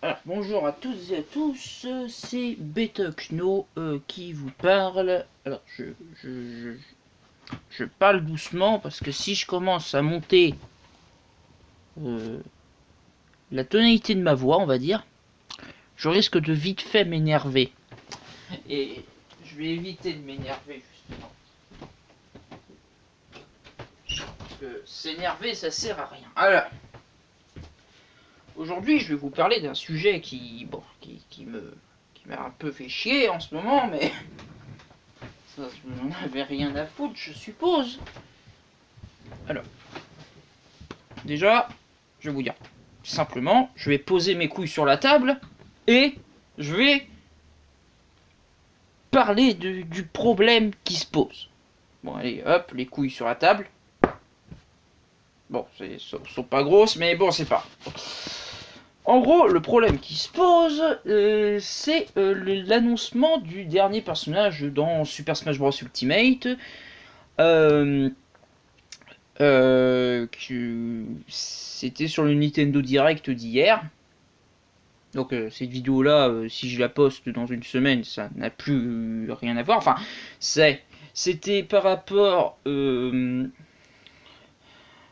Alors, bonjour à toutes et à tous, c'est Betokno qui vous parle. Alors, je, je parle doucement parce que si je commence à monter euh, la tonalité de ma voix, on va dire, je risque de vite fait m'énerver. Et je vais éviter de m'énerver justement. Parce que s'énerver, ça sert à rien. Alors, aujourd'hui, je vais vous parler d'un sujet qui m'a un peu fait chier en ce moment, mais ça, je n'en avais rien à foutre, je suppose. Alors, déjà, je vais vous dire simplement, je vais poser mes couilles sur la table et je vais parler du problème qui se pose. Bon, allez, hop, les couilles sur la table. Bon, sont pas grosses, mais bon, c'est pas. En gros, le problème qui se pose, c'est l'annoncement du dernier personnage dans Super Smash Bros Ultimate. C'était sur le Nintendo Direct d'hier. Donc cette vidéo là, si je la poste dans une semaine, ça n'a plus rien à voir. Enfin, c'était par rapport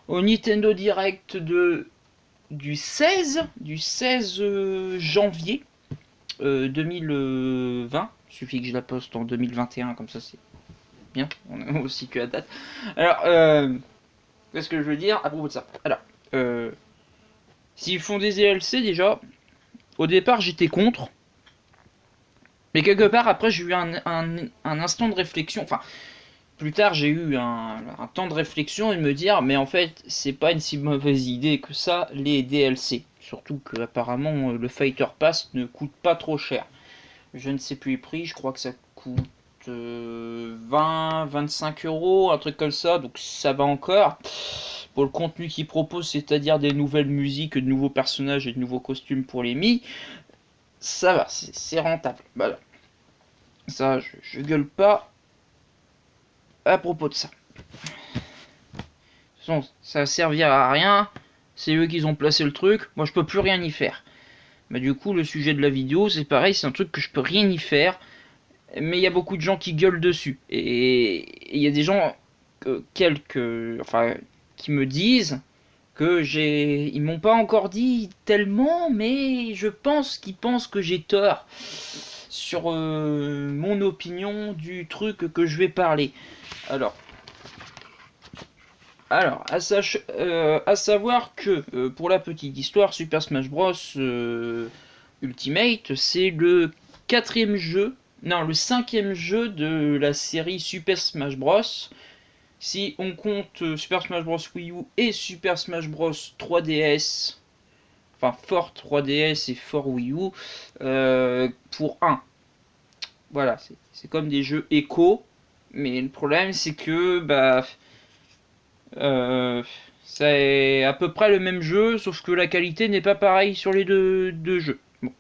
au Nintendo Direct du 16 janvier 2020. Il suffit que je la poste en 2021, comme ça c'est bien, on a aussi que la date. Alors, qu'est-ce que je veux dire à propos de ça? Alors, s'ils font des DLC déjà, au départ j'étais contre, mais quelque part après j'ai eu un instant de réflexion, enfin plus tard j'ai eu un temps de réflexion et de me dire mais en fait c'est pas une si mauvaise idée que ça les DLC, surtout que apparemment le Fighter Pass ne coûte pas trop cher. Je ne sais plus les prix, je crois que ça coûte 20-25 euros, un truc comme ça, donc ça va encore. Pour le contenu qu'il propose, c'est-à-dire des nouvelles musiques, de nouveaux personnages et de nouveaux costumes pour les Mi, ça va, c'est rentable. Voilà. Ça, je gueule pas à propos de ça. De toute façon, ça servira à rien. C'est eux qui ont placé le truc. Moi, je peux plus rien y faire. Mais du coup, le sujet de la vidéo, c'est pareil, c'est un truc que je peux rien y faire. Mais il y a beaucoup de gens qui gueulent dessus. Et il y a des gens, qui me disent que ils m'ont pas encore dit tellement, mais je pense qu'ils pensent que j'ai tort sur mon opinion du truc que je vais parler. Alors, à savoir que pour la petite histoire, Super Smash Bros Ultimate, c'est le quatrième jeu, non, le cinquième jeu de la série Super Smash Bros. Si on compte Super Smash Bros Wii U et Super Smash Bros 3DS, enfin Fort 3DS et Fort Wii U, pour un. Voilà, c'est comme des jeux écho, mais le problème c'est que c'est à peu près le même jeu, sauf que la qualité n'est pas pareille sur les deux jeux. Bon.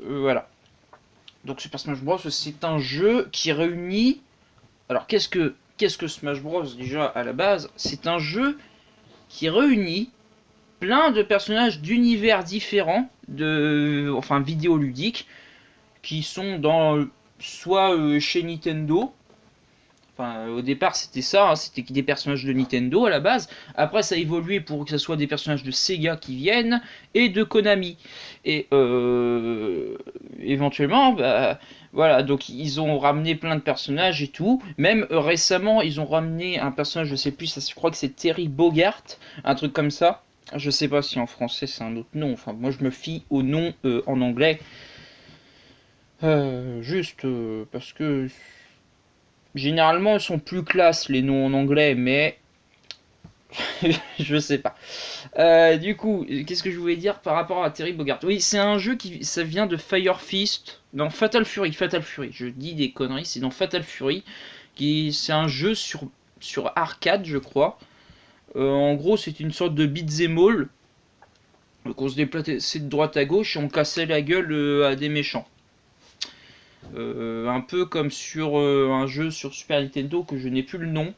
Voilà. Donc Super Smash Bros, c'est un jeu qui réunit. Alors qu'est-ce que Smash Bros déjà à la base? C'est un jeu qui réunit plein de personnages d'univers différents, enfin vidéoludiques, qui sont dans soit chez Nintendo. Enfin, au départ, c'était ça, hein, c'était des personnages de Nintendo à la base. Après, ça a évolué pour que ce soit des personnages de Sega qui viennent et de Konami. Et éventuellement, voilà, donc ils ont ramené plein de personnages et tout. Même récemment, ils ont ramené un personnage, je sais plus, je crois que c'est Terry Bogart, un truc comme ça. Je sais pas si en français c'est un autre nom. Enfin, moi je me fie au nom en anglais. Juste parce que généralement, ils sont plus classe les noms en anglais, mais je sais pas. Du coup, qu'est-ce que je voulais dire par rapport à Terry Bogard? Oui, c'est un jeu ça vient de Fire Fist, dans Fatal Fury. Fatal Fury, je dis des conneries, c'est dans Fatal Fury, c'est un jeu sur arcade, je crois. En gros, c'est une sorte de beat'em all. Donc on se déplaçait de droite à gauche et on cassait la gueule à des méchants. Un peu comme sur un jeu sur Super Nintendo que je n'ai plus le nom.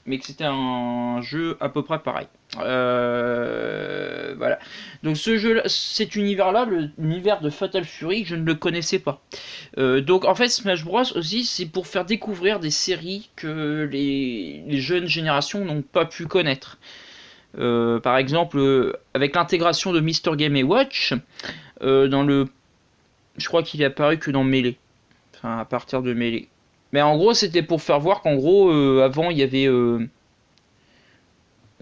mais que c'était un jeu à peu près pareil. Voilà. Donc ce jeu, cet univers-là, l'univers de Fatal Fury, je ne le connaissais pas. Donc en fait, Smash Bros aussi, c'est pour faire découvrir des séries que les jeunes générations n'ont pas pu connaître. Par exemple, avec l'intégration de Mr. Game Watch, dans le, je crois qu'il est apparu que dans Melee, enfin à partir de Melee. Mais en gros, c'était pour faire voir qu'en gros, avant, il y avait,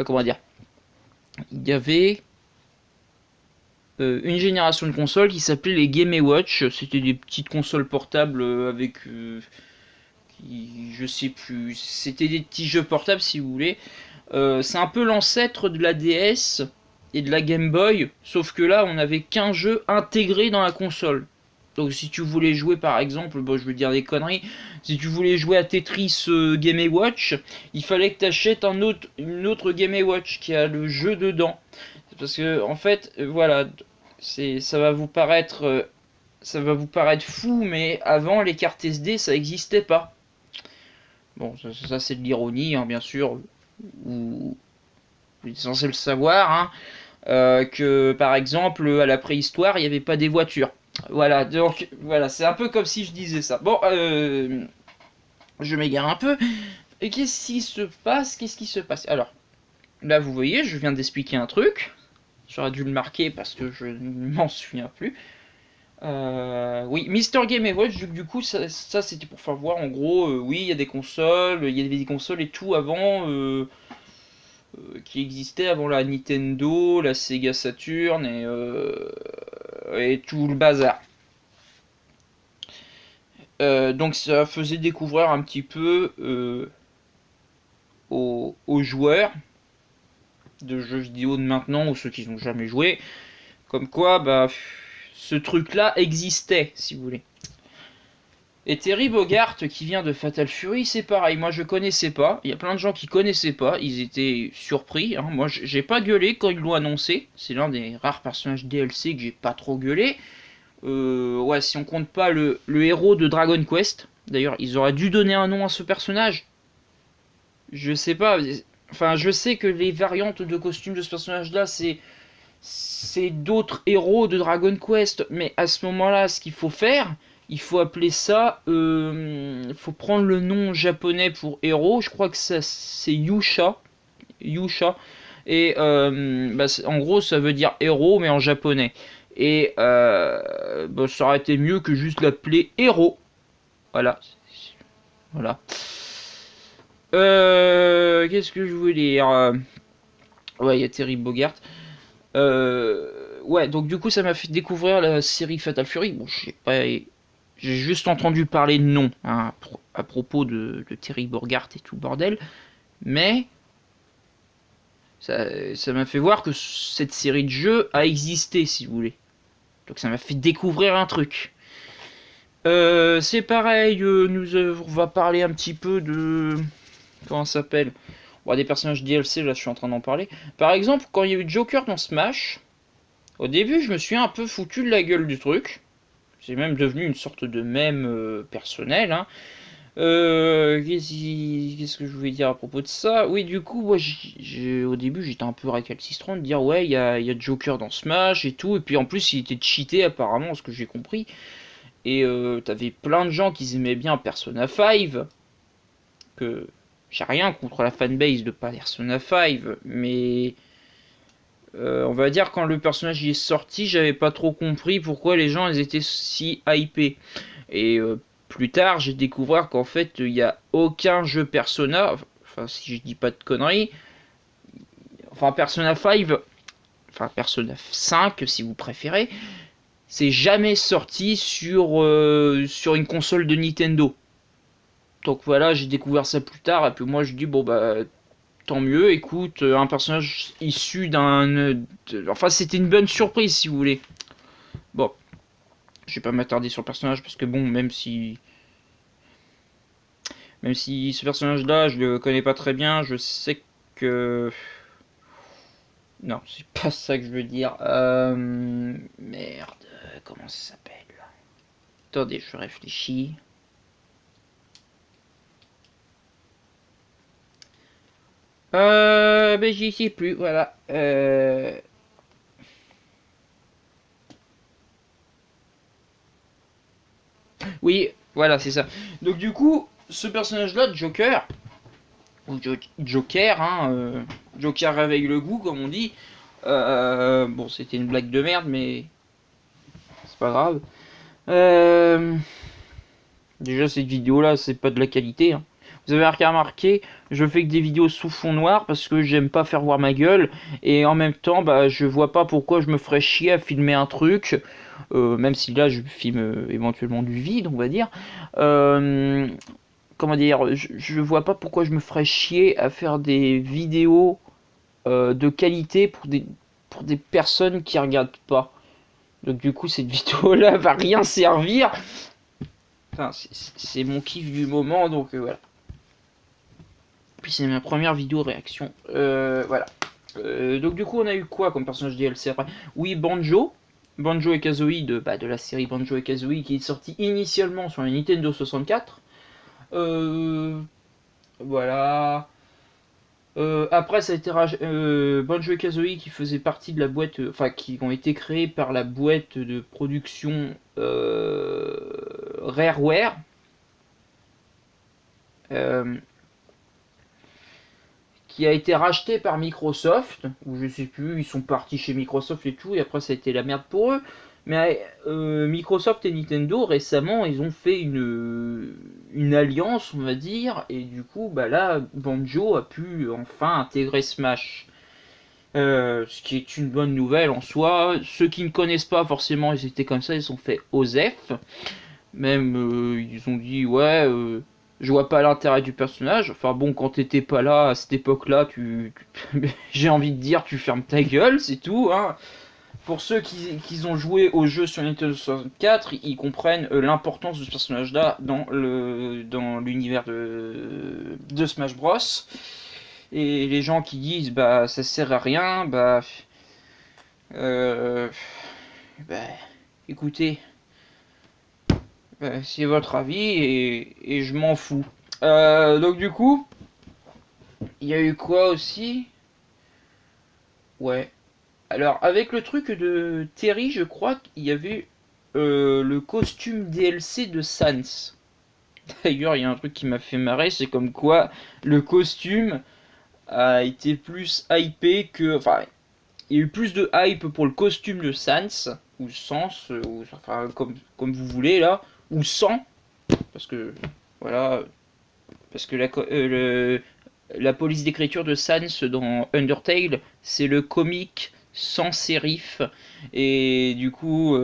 comment dire, il y avait une génération de consoles qui s'appelait les Game Watch. C'était des petites consoles portables avec, je sais plus, c'était des petits jeux portables si vous voulez. C'est un peu l'ancêtre de la DS et de la Game Boy, sauf que là, on n'avait qu'un jeu intégré dans la console. Donc si tu voulais jouer par exemple, bon je vais dire des conneries, si tu voulais jouer à Tetris Game Watch, il fallait que tu achètes une autre Game Watch qui a le jeu dedans. Parce que en fait, voilà, ça va vous paraître fou, mais avant les cartes SD ça n'existait pas. Bon, ça c'est de l'ironie, hein, bien sûr, ou vous êtes censé le savoir, hein, que par exemple à la préhistoire il n'y avait pas des voitures. Voilà, donc voilà, c'est un peu comme si je disais ça. Bon, je m'égare un peu. Et qu'est-ce qui se passe? Qu'est-ce qui se passe? Alors, là vous voyez, je viens d'expliquer un truc. J'aurais dû le marquer parce que je ne m'en souviens plus. Oui, Mister Game Watch, du coup, ça c'était pour faire voir en gros, oui, il y a des consoles, il y avait des consoles et tout avant, qui existaient avant la Nintendo, la Sega Saturn et tout le bazar. Donc ça faisait découvrir un petit peu aux joueurs de jeux vidéo de maintenant ou ceux qui n'ont jamais joué, comme quoi bah ce truc-là existait, si vous voulez. Et Terry Bogard qui vient de Fatal Fury, c'est pareil, moi je connaissais pas, il y a plein de gens qui connaissaient pas, ils étaient surpris, hein. Moi j'ai pas gueulé quand ils l'ont annoncé, c'est l'un des rares personnages DLC que j'ai pas trop gueulé. Ouais, si on compte pas le héros de Dragon Quest, d'ailleurs ils auraient dû donner un nom à ce personnage, je sais pas, enfin je sais que les variantes de costumes de ce personnage là c'est d'autres héros de Dragon Quest, mais à ce moment-là, ce qu'il faut faire, il faut appeler ça, faut prendre le nom japonais pour héros. Je crois que c'est Yusha, Yusha, et bah, en gros, ça veut dire héros, mais en japonais. Et bah, ça aurait été mieux que juste l'appeler héros. Voilà, voilà. Qu'est-ce que je voulais dire? Ouais, il y a Terry Bogard. Ouais, donc du coup, ça m'a fait découvrir la série Fatal Fury. Bon, j'ai juste entendu parler de nom, hein, à propos de Terry Bogard et tout le bordel, mais ça m'a fait voir que cette série de jeux a existé, si vous voulez. Donc ça m'a fait découvrir un truc. C'est pareil, on va parler un petit peu de... Comment ça s'appelle? Bon, des personnages DLC, là je suis en train d'en parler. Par exemple, quand il y a eu Joker dans Smash, au début je me suis un peu foutu de la gueule du truc. C'est même devenu une sorte de mème personnel, hein. Qu'est-ce que je voulais dire à propos de ça? Oui, du coup, moi, au début, j'étais un peu récalcitrant de dire, ouais, il y a Joker dans Smash et tout. Et puis en plus, il était cheaté, apparemment, ce que j'ai compris. Et t'avais plein de gens qui aimaient bien Persona 5. Que j'ai rien contre la fanbase de Persona 5. Mais on va dire, quand le personnage y est sorti, j'avais pas trop compris pourquoi les gens ils étaient si hypés. Et plus tard, j'ai découvert qu'en fait, il n'y a aucun jeu Persona, enfin, si je dis pas de conneries, enfin, Persona 5, enfin, Persona 5, si vous préférez, c'est jamais sorti sur une console de Nintendo. Donc voilà, j'ai découvert ça plus tard, et puis moi, je dis, bon, bah, tant mieux, écoute, un personnage issu enfin, c'était une bonne surprise, si vous voulez. Bon, je vais pas m'attarder sur le personnage, parce que bon, même si ce personnage-là, je le connais pas très bien, je sais que... Non, c'est pas ça que je veux dire. Merde, comment ça s'appelle? Attendez, je réfléchis. Ben j'y sais plus, voilà. Oui, voilà, c'est ça. Donc du coup, ce personnage-là, Joker, ou Joker, hein, Joker avec le goût, comme on dit. Bon, c'était une blague de merde, mais c'est pas grave. Déjà, cette vidéo-là, c'est pas de la qualité, hein. Vous avez remarqué, je fais que des vidéos sous fond noir parce que j'aime pas faire voir ma gueule. Et en même temps, bah, je vois pas pourquoi je me ferais chier à filmer un truc. Même si là, je filme éventuellement du vide, on va dire. Comment dire, je vois pas pourquoi je me ferais chier à faire des vidéos de qualité pour des personnes qui regardent pas. Donc du coup, cette vidéo-là va rien servir. Enfin, c'est mon kiff du moment, donc voilà. Puis c'est ma première vidéo réaction. Voilà. Donc du coup, on a eu quoi comme personnage DLC après? Oui, Banjo. Banjo et Kazooie de la série Banjo et Kazooie qui est sortie initialement sur la Nintendo 64. Voilà. Après, ça a été Banjo et Kazooie qui faisait partie de la boîte, enfin qui ont été créés par la boîte de production Rareware. Euh, qui a été racheté par Microsoft, ou je sais plus, ils sont partis chez Microsoft et tout, et après ça a été la merde pour eux. Mais Microsoft et Nintendo récemment, ils ont fait une alliance, on va dire, et du coup, bah là, Banjo a pu enfin intégrer Smash. Ce qui est une bonne nouvelle en soi. Ceux qui ne connaissent pas forcément, ils étaient comme ça, ils ont fait OZEF. Même ils ont dit ouais, je vois pas l'intérêt du personnage. Enfin bon, quand t'étais pas là à cette époque-là, j'ai envie de dire, tu fermes ta gueule, c'est tout. Hein. Pour ceux qui ont joué au jeu sur Nintendo 64, ils comprennent l'importance de ce personnage-là dans l'univers de Smash Bros. Et les gens qui disent bah ça sert à rien, euh, bah écoutez. C'est votre avis et je m'en fous. Donc du coup, il y a eu quoi aussi? Ouais. Alors avec le truc de Terry, je crois qu'il y avait le costume DLC de Sans. D'ailleurs, il y a un truc qui m'a fait marrer, c'est comme quoi le costume a été plus hypé que... Enfin, il y a eu plus de hype pour le costume de Sans, ou Sans, ou, enfin, comme vous voulez là, ou Sans, parce que voilà, parce que la police d'écriture de Sans dans Undertale, c'est le comique sans sérif, et du coup,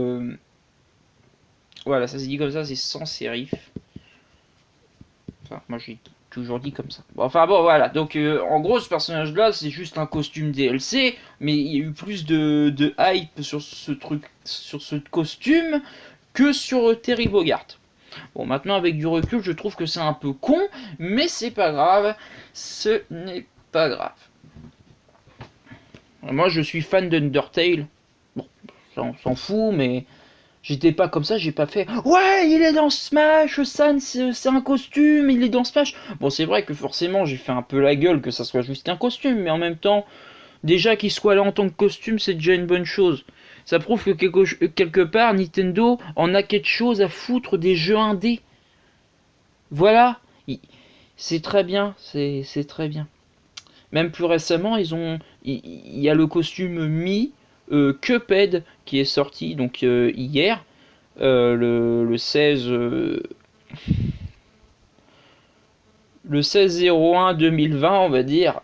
voilà, ça se dit comme ça, c'est sans sérif. Enfin, moi j'ai toujours dit comme ça. Bon, enfin bon, voilà, donc en gros, ce personnage-là, c'est juste un costume DLC, mais il y a eu plus de hype sur ce truc, sur ce costume, que sur Terry Bogard. Bon, maintenant, avec du recul, je trouve que c'est un peu con, mais c'est pas grave. Ce n'est pas grave. Moi, je suis fan d'Undertale. Bon, ça, on s'en fout, mais j'étais pas comme ça, j'ai pas fait ouais, il est dans Smash, San, c'est un costume, il est dans Smash. Bon, c'est vrai que forcément, j'ai fait un peu la gueule que ça soit juste un costume, mais en même temps, déjà qu'il soit là en tant que costume, c'est déjà une bonne chose. Ça prouve que quelque part, Nintendo en a quelque chose à foutre des jeux indés. Voilà, c'est très bien, c'est très bien. Même plus récemment, il y a le costume Mi Cuphead qui est sorti donc hier, le 16 le 16/01 2020, on va dire.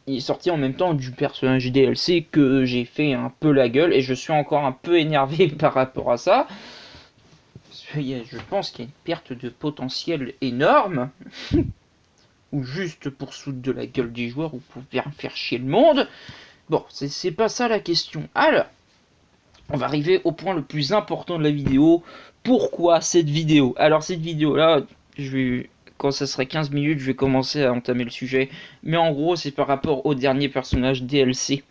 Il est sorti en même temps du personnage DLC que j'ai fait un peu la gueule et je suis encore un peu énervé par rapport à ça. Je pense qu'il y a une perte de potentiel énorme. Ou juste pour foutre de la gueule des joueurs ou pour faire chier le monde. Bon, c'est pas ça la question. Alors, on va arriver au point le plus important de la vidéo. Pourquoi cette vidéo? Alors cette vidéo là, quand ça serait 15 minutes, je vais commencer à entamer le sujet. Mais en gros, c'est par rapport au dernier personnage DLC.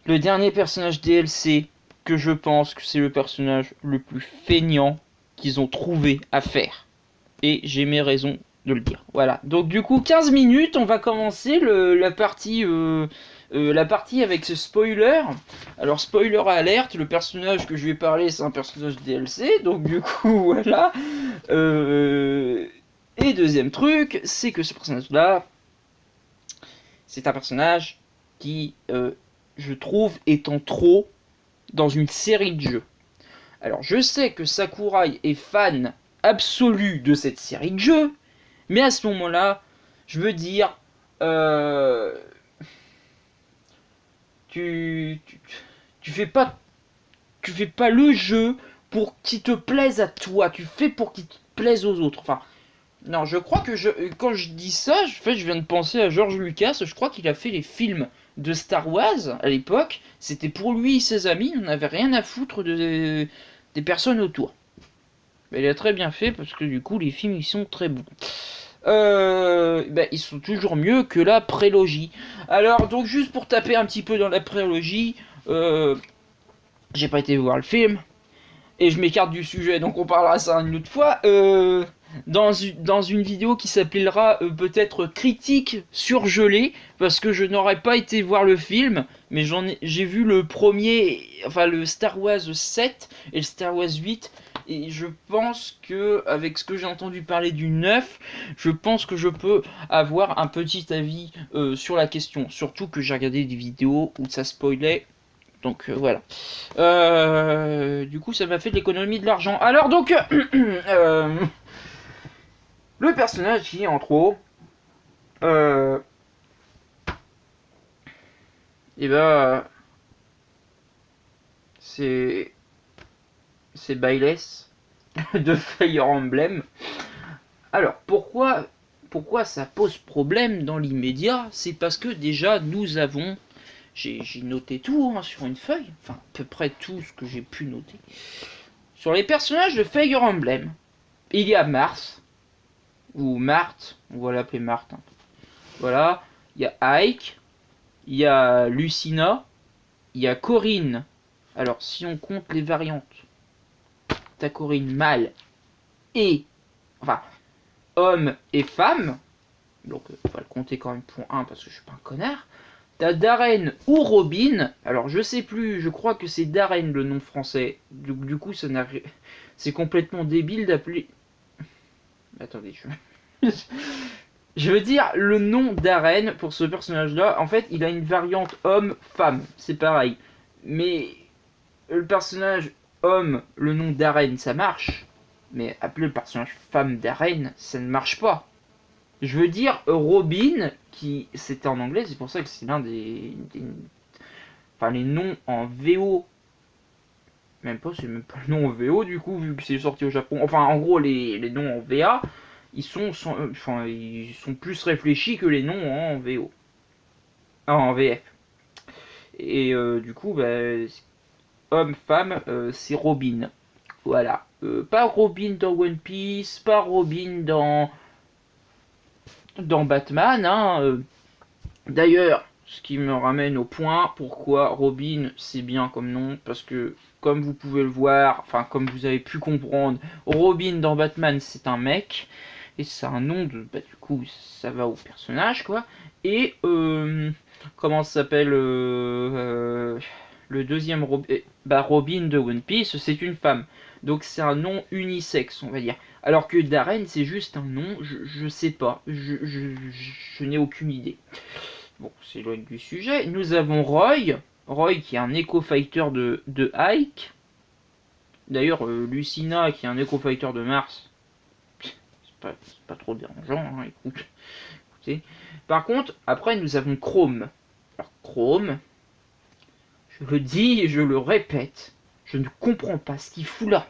Le dernier personnage DLC que je pense que c'est le personnage le plus feignant qu'ils ont trouvé à faire. Et j'ai mes raisons de le dire. Voilà. Donc du coup, 15 minutes, on va commencer la partie avec ce spoiler. Alors spoiler alerte, le personnage que je vais parler, c'est un personnage DLC, donc du coup, voilà. Et deuxième truc, c'est que ce personnage-là, c'est un personnage qui, je trouve, est en trop dans une série de jeux. Alors je sais que Sakurai est fan absolu de cette série de jeux, mais à ce moment-là, je veux dire, tu fais pas, le jeu pour qu'il te plaise à toi, tu fais pour qu'il te plaise aux autres. Enfin, non, je crois que quand je dis ça, je viens de penser à George Lucas. Je crois qu'il a fait les films de Star Wars à l'époque. C'était pour lui et ses amis. On n'avait rien à foutre des personnes autour. Mais il a très bien fait parce que du coup, les films ils sont très bons. Ils sont toujours mieux que la prélogie. Alors, donc, juste pour taper un petit peu dans la prélogie, j'ai pas été voir le film. Et je m'écarte du sujet, donc on parlera ça une autre fois. Dans une vidéo qui s'appellera peut-être critique surgelée, parce que je n'aurais pas été voir le film, mais j'ai vu le premier, enfin le Star Wars 7 et le Star Wars 8, et je pense que, avec ce que j'ai entendu parler du 9, je pense que je peux avoir un petit avis sur la question, surtout que j'ai regardé des vidéos où ça spoilait. Donc voilà. Du coup, ça m'a fait de l'économie de l'argent. Alors donc, le personnage qui est en trop, et ben, c'est Byleth de Fire Emblem. Alors pourquoi ça pose problème dans l'immédiat? C'est parce que déjà nous avons, j'ai noté tout sur une feuille, enfin à peu près tout ce que j'ai pu noter. Sur les personnages de Fire Emblem, il y a Mars, ou Marthe, on va l'appeler Marthe. Hein. Voilà, il y a Ike, il y a Lucina, il y a Corinne. Alors si on compte les variantes, t'as Corinne mâle et, enfin, homme et femme, donc on va le compter quand même pour 1 parce que je suis pas un connard. T'as Darren ou Robin, alors je sais plus, je crois que c'est Darren le nom français, du coup c'est complètement débile d'appeler... Attendez, je veux dire, le nom Darren pour ce personnage-là, en fait, il a une variante homme-femme, c'est pareil. Mais le personnage homme, le nom Darren, ça marche. Mais appeler le personnage femme Darren, ça ne marche pas. Je veux dire, Robin, qui c'était en anglais, c'est pour ça que c'est l'un enfin, les noms en VO. Même pas, c'est même pas le nom en VO du coup, vu que c'est sorti au Japon. Enfin, en gros, les noms en VA, ils sont plus réfléchis que les noms en VO. En VF. Et du coup, homme-femme, c'est Robin. Voilà. Pas Robin dans One Piece, pas Robin dans Batman. Hein. D'ailleurs, ce qui me ramène au point, pourquoi Robin c'est bien comme nom, parce que comme vous pouvez le voir, enfin comme vous avez pu comprendre, Robin dans Batman c'est un mec, et c'est un nom de, du coup ça va au personnage quoi, et comment ça s'appelle le deuxième Robin de One Piece c'est une femme, donc c'est un nom unisexe on va dire, alors que Darren c'est juste un nom, je sais pas, je n'ai aucune idée. Bon, c'est loin du sujet. Nous avons Roy qui est un Eco-Fighter de Ike. D'ailleurs, Lucina qui est un Eco-Fighter de Mars. C'est pas trop dérangeant, hein, écoutez. Par contre, après nous avons Chrome. Alors Chrome, je le dis et je le répète, je ne comprends pas ce qu'il fout là.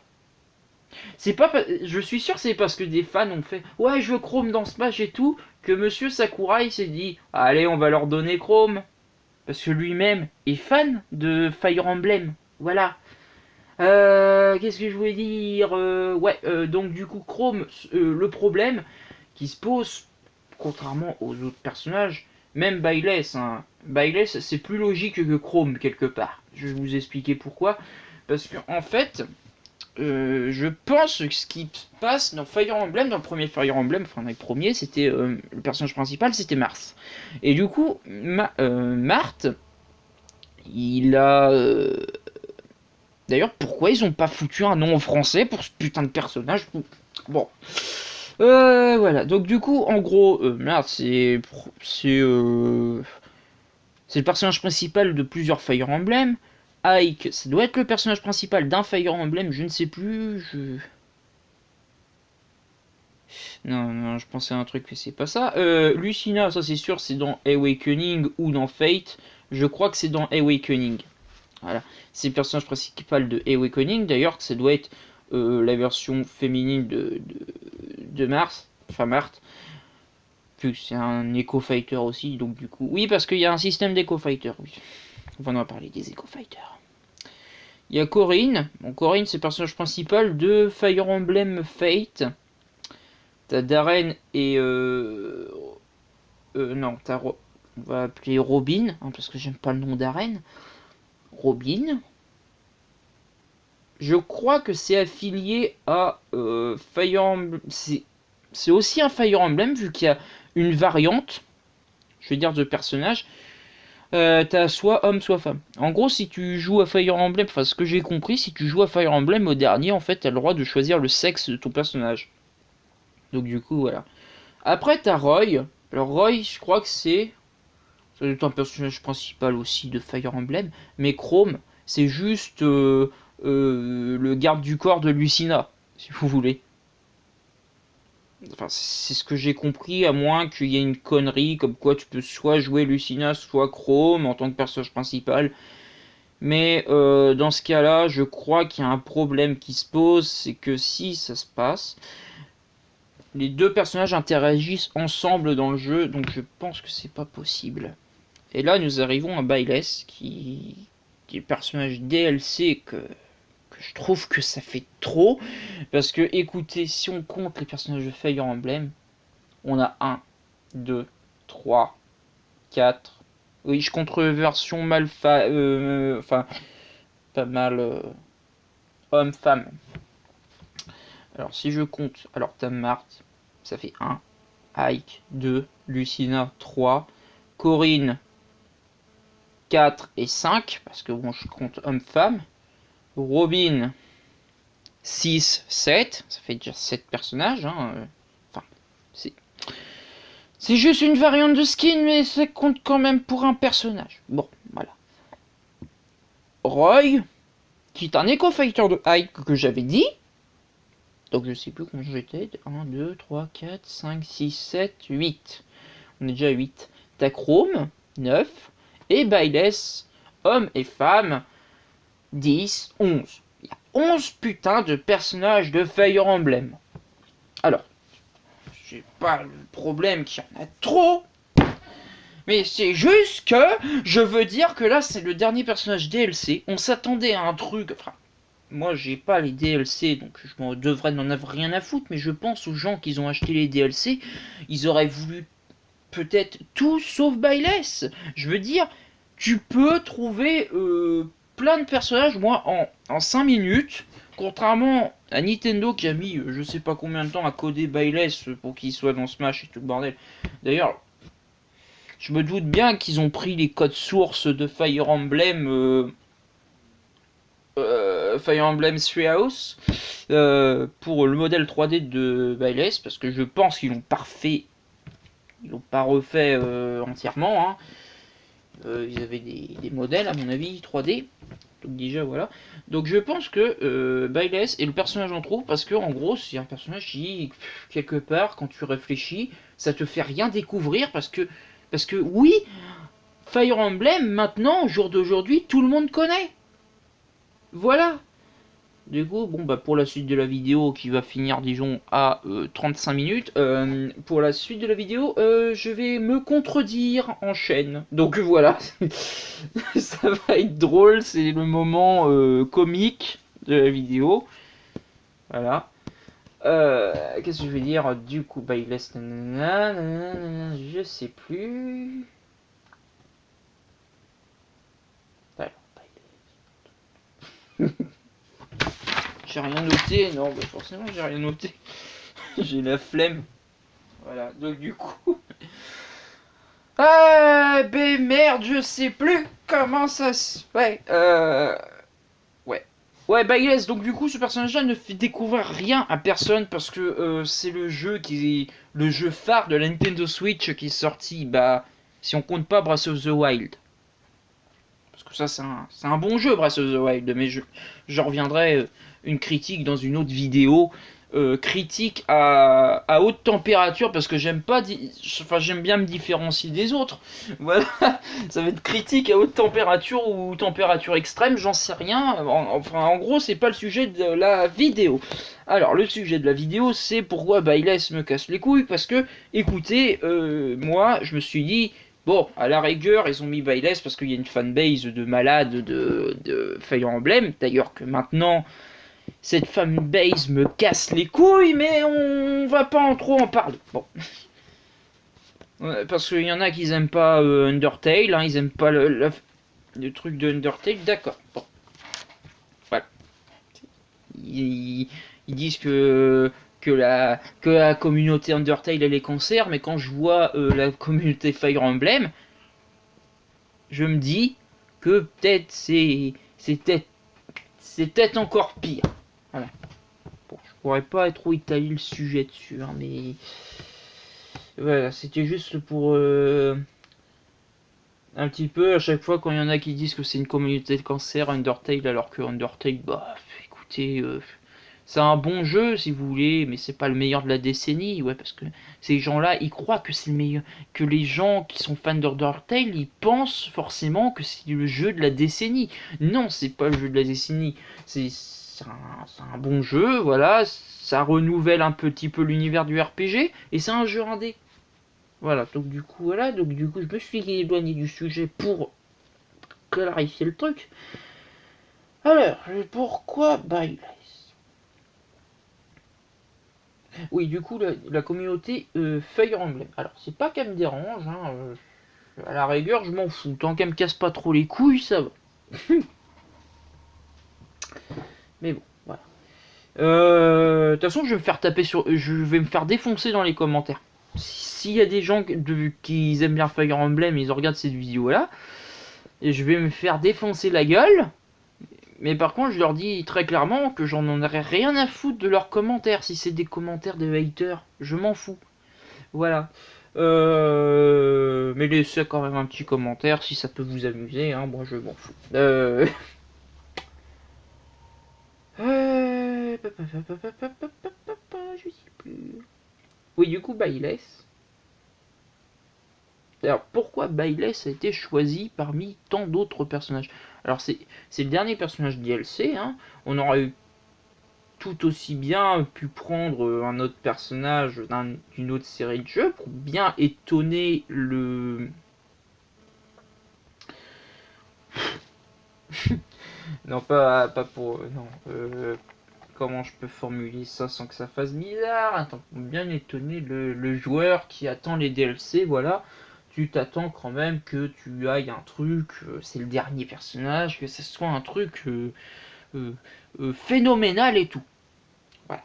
C'est pas, je suis sûr c'est parce que des fans ont fait ouais je veux Chrome dans Smash et tout que Monsieur Sakurai s'est dit allez on va leur donner Chrome parce que lui-même est fan de Fire Emblem. Voilà. Qu'est-ce que je voulais dire donc du coup Chrome, le problème qui se pose, contrairement aux autres personnages, même Byleth, hein, Byleth c'est plus logique que Chrome quelque part. Je vais vous expliquer pourquoi. Parce que en fait, je pense que ce qui se passe dans Fire Emblem, dans le premier Fire Emblem, enfin dans le premier, c'était le personnage principal, c'était Mars. Et du coup, Marthe, il a... D'ailleurs, pourquoi ils ont pas foutu un nom en français pour ce putain de personnage? Bon. Voilà, donc du coup, en gros, Mars, c'est le personnage principal de plusieurs Fire Emblem. Ike, ça doit être le personnage principal d'un Fire Emblem, je ne sais plus. Non, non, je pensais à un truc, mais c'est pas ça. Lucina, ça c'est sûr, c'est dans Awakening ou dans Fate. Je crois que c'est dans Awakening. Voilà, c'est le personnage principal de Awakening. D'ailleurs, que ça doit être la version féminine de Mars, enfin Marthe. Plus c'est un Echo Fighter aussi, donc du coup. Oui, parce qu'il y a un système d'Echo Fighter, oui. On va en parler des Echo Fighters. Il y a Corinne. Bon, Corinne, c'est le personnage principal de Fire Emblem Fate. T'as Darren et. Non, on va appeler Robin, hein, parce que j'aime pas le nom Darren. Robin. Je crois que c'est affilié à Fire Emblem. C'est aussi un Fire Emblem, vu qu'il y a une variante, je veux dire, de personnage. T'as soit homme, soit femme. En gros, si tu joues à Fire Emblem, enfin, ce que j'ai compris, si tu joues à Fire Emblem au dernier, en fait, t'as le droit de choisir le sexe de ton personnage. Donc, du coup, voilà. Après, t'as Roy. Alors, Roy, je crois que c'est. Ça doit être un personnage principal aussi de Fire Emblem. Mais Chrome, c'est juste le garde du corps de Lucina, si vous voulez. Enfin, c'est ce que j'ai compris, à moins qu'il y ait une connerie, comme quoi tu peux soit jouer Lucina, soit Chrome en tant que personnage principal. Mais dans ce cas-là, je crois qu'il y a un problème qui se pose, c'est que si ça se passe, les deux personnages interagissent ensemble dans le jeu, donc je pense que c'est pas possible. Et là, nous arrivons à Bailes, qui est le personnage DLC que je trouve que ça fait trop. Parce que, écoutez, si on compte les personnages de Fire Emblem, on a 1, 2, 3, 4. Oui, je compte version mal enfin, pas mal homme-femme. Alors, si je compte, alors t'as Marthe, ça fait 1. Ike, 2. Lucina, 3. Corinne, 4 et 5. Parce que bon, je compte homme-femme. Robin, 6, 7. Ça fait déjà 7 personnages. Hein. Enfin, c'est juste une variante de skin, mais ça compte quand même pour un personnage. Bon, voilà. Roy, qui est un Echo Fighter de Ike que j'avais dit. Donc je sais plus combien j'étais. 1, 2, 3, 4, 5, 6, 7, 8. On est déjà à 8. T'as Chrome, 9. Et Bailes, hommes et femmes, 10, 11. Il y a 11 putains de personnages de Fire Emblem. Alors, j'ai pas le problème qu'il y en a trop. Mais c'est juste que je veux dire que là, c'est le dernier personnage DLC. On s'attendait à un truc. Enfin, moi, j'ai pas les DLC, donc je devrais n'en avoir rien à foutre. Mais je pense aux gens qui ont acheté les DLC. Ils auraient voulu peut-être tout sauf Bailes. Je veux dire, tu peux trouver plein de personnages, moi, en 5 minutes. Contrairement à Nintendo qui a mis je sais pas combien de temps à coder Bailes pour qu'il soit dans Smash et tout le bordel. D'ailleurs, je me doute bien qu'ils ont pris les codes sources de Fire Emblem, Fire Emblem Three House pour le modèle 3D de Bailes, parce que je pense qu'ils l'ont parfait, ils l'ont pas refait entièrement. Hein. Ils avaient des modèles à mon avis 3D. Donc déjà voilà. Donc je pense que Bailes est le personnage en trop parce que en gros c'est un personnage qui quelque part quand tu réfléchis ça te fait rien découvrir parce que oui Fire Emblem maintenant au jour d'aujourd'hui tout le monde connaît. Voilà. Du coup, bon bah pour la suite de la vidéo qui va finir disons à 35 minutes, pour la suite de la vidéo, je vais me contredire en chaîne. Donc voilà, ça va être drôle, c'est le moment comique de la vidéo. Voilà. Qu'est-ce que je vais dire du coup Bailes, je sais plus. Alors, J'ai rien noté, non, bah forcément j'ai rien noté. J'ai la flemme. Voilà, donc du coup... Ah, ben merde, je sais plus comment ça se... Ouais, Ouais. Ouais, bah yes, donc du coup ce personnage-là ne fait découvrir rien à personne parce que c'est le jeu phare de la Nintendo Switch qui est sorti, bah, si on compte pas Breath of the Wild. Parce que ça c'est un bon jeu Breath of the Wild, mais je reviendrai une critique dans une autre vidéo. Critique à haute température parce que j'aime bien me différencier des autres. Voilà, ça va être critique à haute température ou température extrême, j'en sais rien. Enfin, en gros, c'est pas le sujet de la vidéo. Alors, le sujet de la vidéo, c'est pourquoi Bailes me casse les couilles. Parce que, écoutez, moi, je me suis dit, bon, à la rigueur, ils ont mis Bailes parce qu'il y a une fanbase de malades de Fire Emblem. D'ailleurs, que maintenant, cette fanbase me casse les couilles, mais on va pas en trop en parler. Bon. Parce qu'il y en a qui aiment pas Undertale, hein, ils aiment pas le truc de Undertale, d'accord. Bon. Voilà. Ils disent que la communauté Undertale elle est cancer, mais quand je vois la communauté Fire Emblem, je me dis que peut-être c'est peut-être encore pire. Voilà. Bon, je pourrais pas trop étaler le sujet dessus, hein, mais voilà, c'était juste pour un petit peu à chaque fois quand il y en a qui disent que c'est une communauté de cancer Undertale, alors que Undertale, bah écoutez, c'est un bon jeu si vous voulez, mais c'est pas le meilleur de la décennie, ouais, parce que ces gens-là, ils croient que c'est le meilleur, que les gens qui sont fans d'Undertale, ils pensent forcément que c'est le jeu de la décennie. Non, c'est pas le jeu de la décennie, c'est un bon jeu, voilà, ça renouvelle un petit peu l'univers du RPG, et c'est un jeu indé. Voilà, donc du coup, je me suis éloigné du sujet pour clarifier le truc. Alors, pourquoi Bailes? Oui, du coup, la communauté Fire Emblem. Alors, c'est pas qu'elle me dérange, hein, à la rigueur, je m'en fous. Tant qu'elle me casse pas trop les couilles, ça va. Mais bon, voilà. De toute façon, je vais me faire défoncer dans les commentaires. S'il y a des gens qui aiment bien Fire Emblem, ils regardent cette vidéo-là, et je vais me faire défoncer la gueule. Mais par contre, je leur dis très clairement que j'en aurais rien à foutre de leurs commentaires. Si c'est des commentaires de haters, je m'en fous. Voilà. Mais laissez quand même un petit commentaire si ça peut vous amuser. Hein. Moi, je m'en fous. Je sais plus. Oui, du coup, Bailes. Alors, pourquoi Bailes a été choisi parmi tant d'autres personnages? Alors, c'est le dernier personnage DLC. Hein. On aurait eu tout aussi bien pu prendre un autre personnage d'une autre série de jeux pour bien étonner le... non, pas pour... non, comment je peux formuler ça sans que ça fasse bizarre? Attends, pour bien étonner le joueur qui attend les DLC, voilà. Tu t'attends quand même que tu ailles un truc, c'est le dernier personnage, que ce soit un truc phénoménal et tout. Voilà.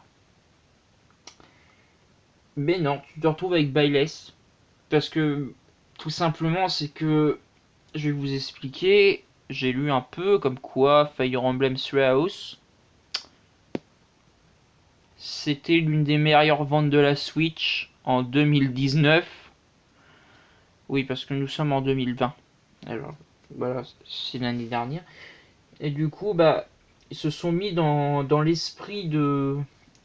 Mais non, tu te retrouves avec Bailes. Parce que, tout simplement, c'est que, je vais vous expliquer, j'ai lu un peu comme quoi Fire Emblem Three Houses, c'était l'une des meilleures ventes de la Switch en 2019. Oui, parce que nous sommes en 2020. Alors, voilà, c'est l'année dernière. Et du coup, bah, ils se sont mis dans l'esprit de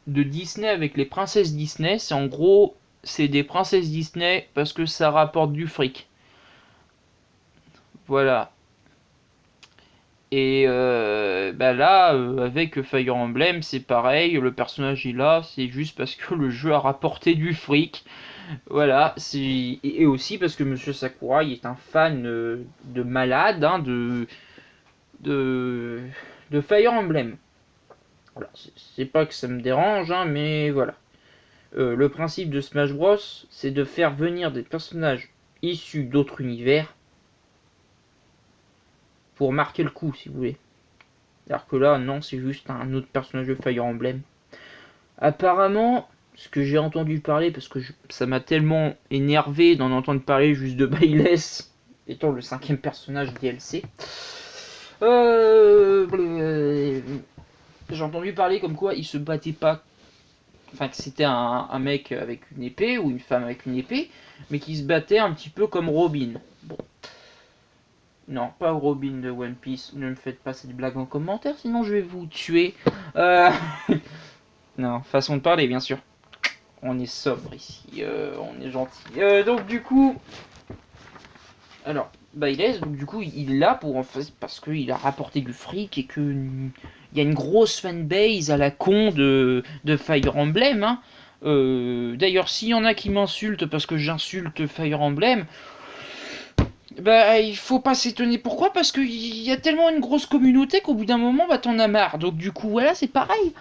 Disney avec les princesses Disney. C'est en gros, c'est des princesses Disney parce que ça rapporte du fric. Voilà. Et bah là, avec Fire Emblem, c'est pareil. Le personnage est là, c'est juste parce que le jeu a rapporté du fric. Voilà. Et aussi parce que Monsieur Sakurai est un fan de malade hein, de Fire Emblem. Voilà. C'est pas que ça me dérange, hein, mais voilà. Le principe de Smash Bros, c'est de faire venir des personnages issus d'autres univers pour marquer le coup, si vous voulez. Alors que là, non, c'est juste un autre personnage de Fire Emblem. Apparemment, ce que j'ai entendu parler, parce que ça m'a tellement énervé d'en entendre parler juste de Bayless, étant le 5ème personnage DLC. J'ai entendu parler comme quoi il se battait pas. Enfin, que c'était un mec avec une épée ou une femme avec une épée, mais qui se battait un petit peu comme Robin. Bon. Non, pas Robin de One Piece. Ne me faites pas cette blague en commentaire, sinon je vais vous tuer. Non, façon de parler, bien sûr. On est sobre ici, on est gentil. Donc du coup, alors Bayless, donc du coup, il est là pour en fait parce qu'il a rapporté du fric et que il y a une grosse fanbase à la con de Fire Emblem. Hein. D'ailleurs, s'il y en a qui m'insultent parce que j'insulte Fire Emblem, bah il faut pas s'étonner. Pourquoi? Parce qu'il y a tellement une grosse communauté qu'au bout d'un moment, bah t'en as marre. Donc du coup, voilà, c'est pareil.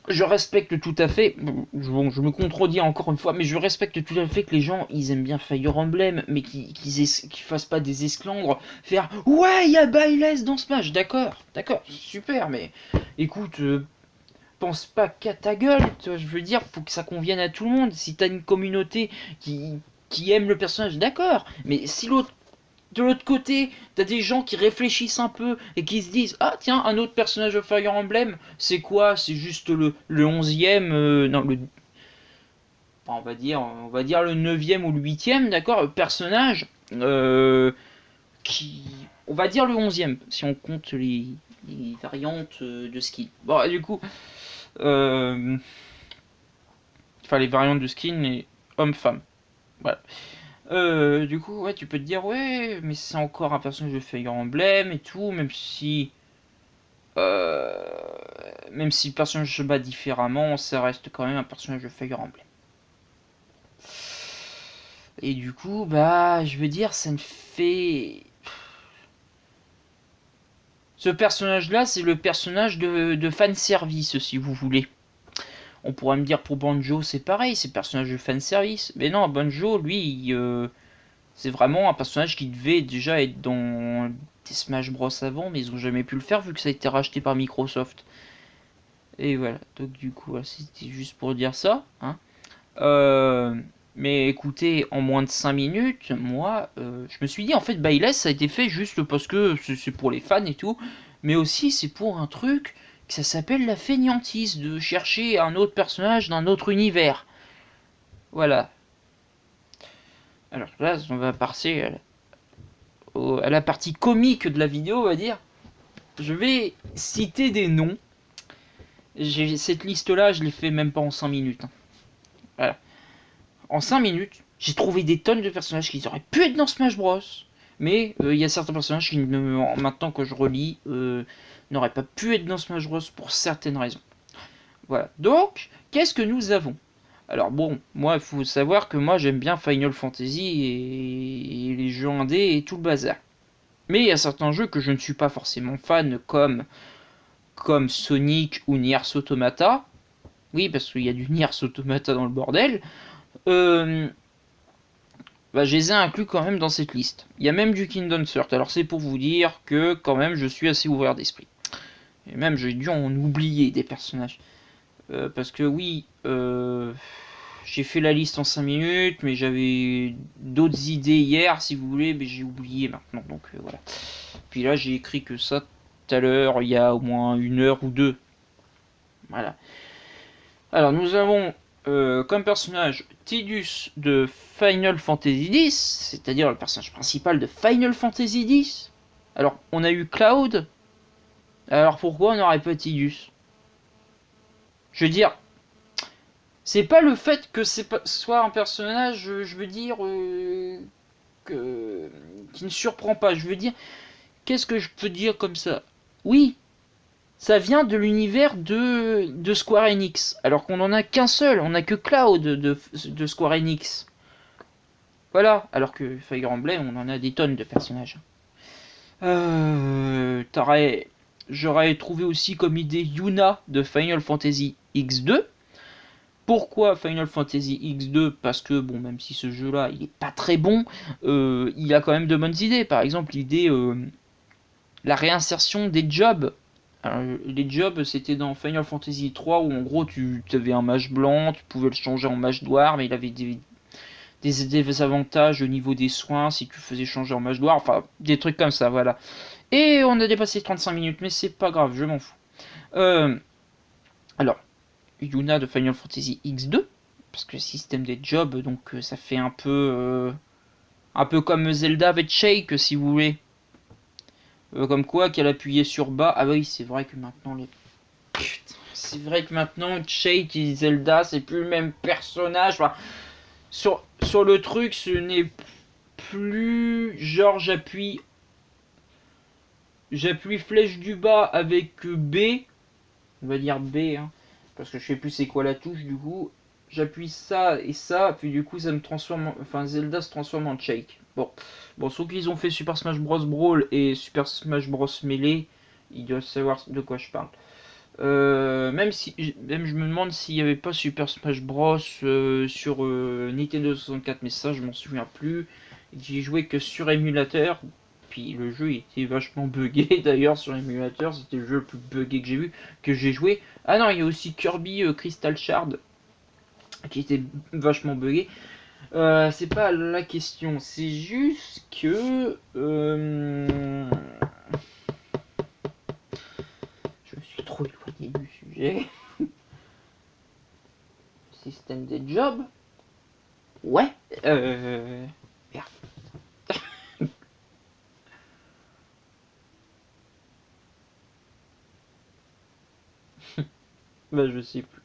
Je respecte tout à fait, je me contredis encore une fois, mais je respecte tout à fait que les gens, ils aiment bien Fire Emblem, mais qu'ils fassent pas des esclandres, faire « Ouais, il y a Bayless dans Smash !» D'accord, super, mais écoute, pense pas qu'à ta gueule, je veux dire, faut que ça convienne à tout le monde. Si t'as une communauté qui aime le personnage, d'accord, mais si de l'autre côté, t'as des gens qui réfléchissent un peu et qui se disent « Ah tiens, un autre personnage de Fire Emblem, c'est quoi? C'est juste le 11e, non, on va dire le 9e ou le 8e, d'accord, personnage, qui... On va dire le 11e, si on compte les variantes de skin. Bon, du coup... Enfin, les variantes de skin, les hommes-femmes. Voilà. Du coup, ouais, tu peux te dire, ouais, mais c'est encore un personnage de Fire Emblem et tout, euh, même si le personnage se bat différemment, ça reste quand même un personnage de Fire Emblem. Et du coup, bah, je veux dire, ça ne fait... Ce personnage-là, c'est le personnage de fanservice, si vous voulez. On pourrait me dire pour Banjo, c'est pareil, c'est le personnage de fanservice. Mais non, Banjo, lui, c'est vraiment un personnage qui devait déjà être dans des Smash Bros avant, mais ils ont jamais pu le faire vu que ça a été racheté par Microsoft. Et voilà, donc du coup, c'était juste pour dire ça. Hein. Mais écoutez, en moins de 5 minutes, moi, je me suis dit, en fait, Bayless, ça a été fait juste parce que c'est pour les fans et tout, mais aussi c'est pour un truc que ça s'appelle la fainéantise, de chercher un autre personnage d'un autre univers. Voilà. Alors là, on va passer à la partie comique de la vidéo, on va dire. Je vais citer des noms. Cette liste-là, je l'ai fait même pas en 5 minutes. Hein. Voilà. En 5 minutes, j'ai trouvé des tonnes de personnages qui auraient pu être dans Smash Bros. Mais il y a certains personnages qui, maintenant que je relis, n'auraient pas pu être dans Smash Bros. Pour certaines raisons. Voilà. Donc, qu'est-ce que nous avons? Alors bon, moi, il faut savoir que moi, j'aime bien Final Fantasy et les jeux indés et tout le bazar. Mais il y a certains jeux que je ne suis pas forcément fan, comme Sonic ou Nier Automata. Oui, parce qu'il y a du Nier Automata dans le bordel. Bah, je les ai inclus quand même dans cette liste. Il y a même du Kingdom Hearts. Alors c'est pour vous dire que quand même je suis assez ouvert d'esprit. Et même j'ai dû en oublier des personnages. Parce que oui, j'ai fait la liste en 5 minutes, mais j'avais d'autres idées hier, si vous voulez, mais j'ai oublié maintenant. Donc voilà. Puis là j'ai écrit que ça tout à l'heure, il y a au moins 1 heure ou 2. Voilà. Alors nous avons comme personnage Tidus de Final Fantasy X, c'est-à-dire le personnage principal de Final Fantasy X. Alors on a eu Cloud, alors pourquoi on n'aurait pas Tidus? Je veux dire, c'est pas le fait que soit un personnage, je veux dire, qui ne surprend pas. Je veux dire, qu'est-ce que je peux dire comme ça? Oui, ça vient de l'univers de Square Enix. Alors qu'on n'en a qu'un seul, on n'a que Cloud de Square Enix. Voilà, alors que Fire Emblem, on en a des tonnes de personnages. J'aurais trouvé aussi comme idée Yuna de Final Fantasy X2. Pourquoi Final Fantasy X2? Parce que, bon, même si ce jeu-là, il est pas très bon, il a quand même de bonnes idées. Par exemple, l'idée la réinsertion des jobs. Alors, les jobs, c'était dans Final Fantasy 3 où en gros tu avais un mage blanc, tu pouvais le changer en mage noir, mais il avait des avantages au niveau des soins si tu faisais changer en mage noir, enfin des trucs comme ça, voilà. Et on a dépassé 35 minutes, mais c'est pas grave, je m'en fous. Euh, alors, Yuna de Final Fantasy X2, parce que le système des jobs, donc ça fait un peu comme Zelda avec Shake, si vous voulez. Comme quoi, qu'elle appuyait sur bas. Ah oui, c'est vrai que maintenant les. Putain, c'est vrai que maintenant Shake et Zelda, c'est plus le même personnage. Enfin, sur le truc, ce n'est plus genre j'appuie flèche du bas avec B, on va dire B, hein, parce que je sais plus c'est quoi la touche du coup. J'appuie ça et ça, puis du coup ça me transforme, enfin Zelda se transforme en Shake. Bon, ceux qui ont fait Super Smash Bros Brawl et Super Smash Bros Melee, ils doivent savoir de quoi je parle. Même je me demande s'il n'y avait pas Super Smash Bros sur Nintendo 64, mais ça je m'en souviens plus. J'y joué que sur émulateur. Puis le jeu était vachement buggé d'ailleurs sur émulateur, c'était le jeu le plus buggé que j'ai vu, que j'ai joué. Ah non, il y a aussi Kirby Crystal Shard qui était vachement buggé. C'est pas la question, c'est juste que je me suis trop éloigné du sujet. Système des jobs. Ouais. Merde. Bah je sais plus.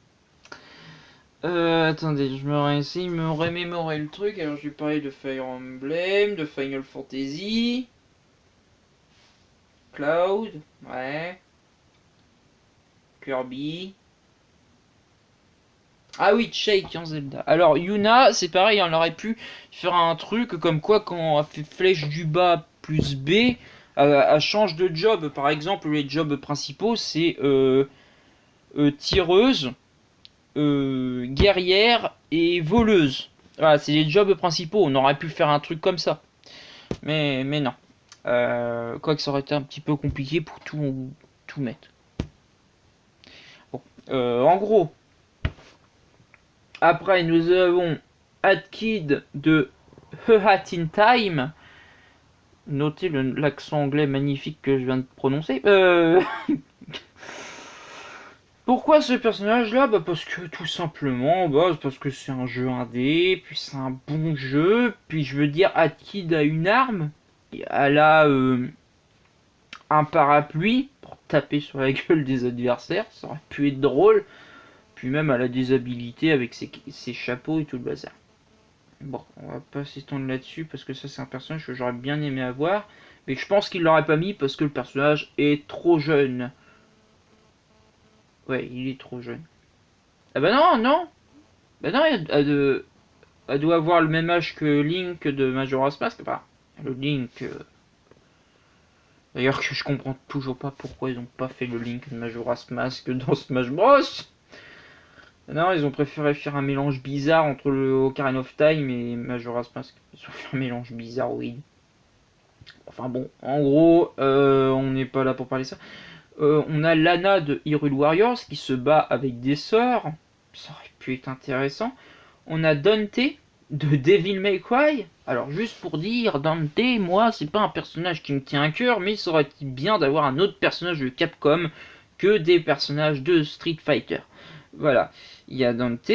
Attendez, je me réessaye, me remémorer le truc. Alors j'ai parlé de Fire Emblem, de Final Fantasy, Cloud, ouais, Kirby. Ah oui, Shake en Zelda. Alors Yuna, c'est pareil, on aurait pu faire un truc comme quoi quand on fait flèche du bas plus B, elle change de job. Par exemple, les jobs principaux, c'est tireuse, guerrière et voleuse. Voilà, c'est les jobs principaux. On aurait pu faire un truc comme ça. Mais non. Quoique ça aurait été un petit peu compliqué pour tout mettre. Bon. En gros, après nous avons Adkid de A Hat in Time. Notez l'accent anglais magnifique que je viens de prononcer. Pourquoi ce personnage-là? Bah parce que tout simplement, parce que c'est un jeu indé, puis c'est un bon jeu, puis je veux dire, Adkid a une arme, elle a un parapluie pour taper sur la gueule des adversaires, ça aurait pu être drôle, puis même elle a des habilités avec ses chapeaux et tout le bazar. Bon, on va pas s'étendre là-dessus parce que ça c'est un personnage que j'aurais bien aimé avoir, mais je pense qu'il l'aurait pas mis parce que le personnage est trop jeune. Ouais, il est trop jeune. Ah bah non, non. Bah non, elle doit avoir le même âge que Link de Majora's Mask. Enfin, le Link. D'ailleurs, que je comprends toujours pas pourquoi ils ont pas fait le Link de Majora's Mask dans Smash Bros. Non, ils ont préféré faire un mélange bizarre entre le Ocarina of Time et Majora's Mask. Ils ont fait un mélange bizarre, oui. Enfin bon, en gros, on n'est pas là pour parler de ça. On a Lana de Hyrule Warriors qui se bat avec des sorts. Ça aurait pu être intéressant. On a Dante de Devil May Cry. Alors juste pour dire, Dante, moi, c'est pas un personnage qui me tient à cœur, mais ça aurait été bien d'avoir un autre personnage de Capcom que des personnages de Street Fighter. Voilà, il y a Dante.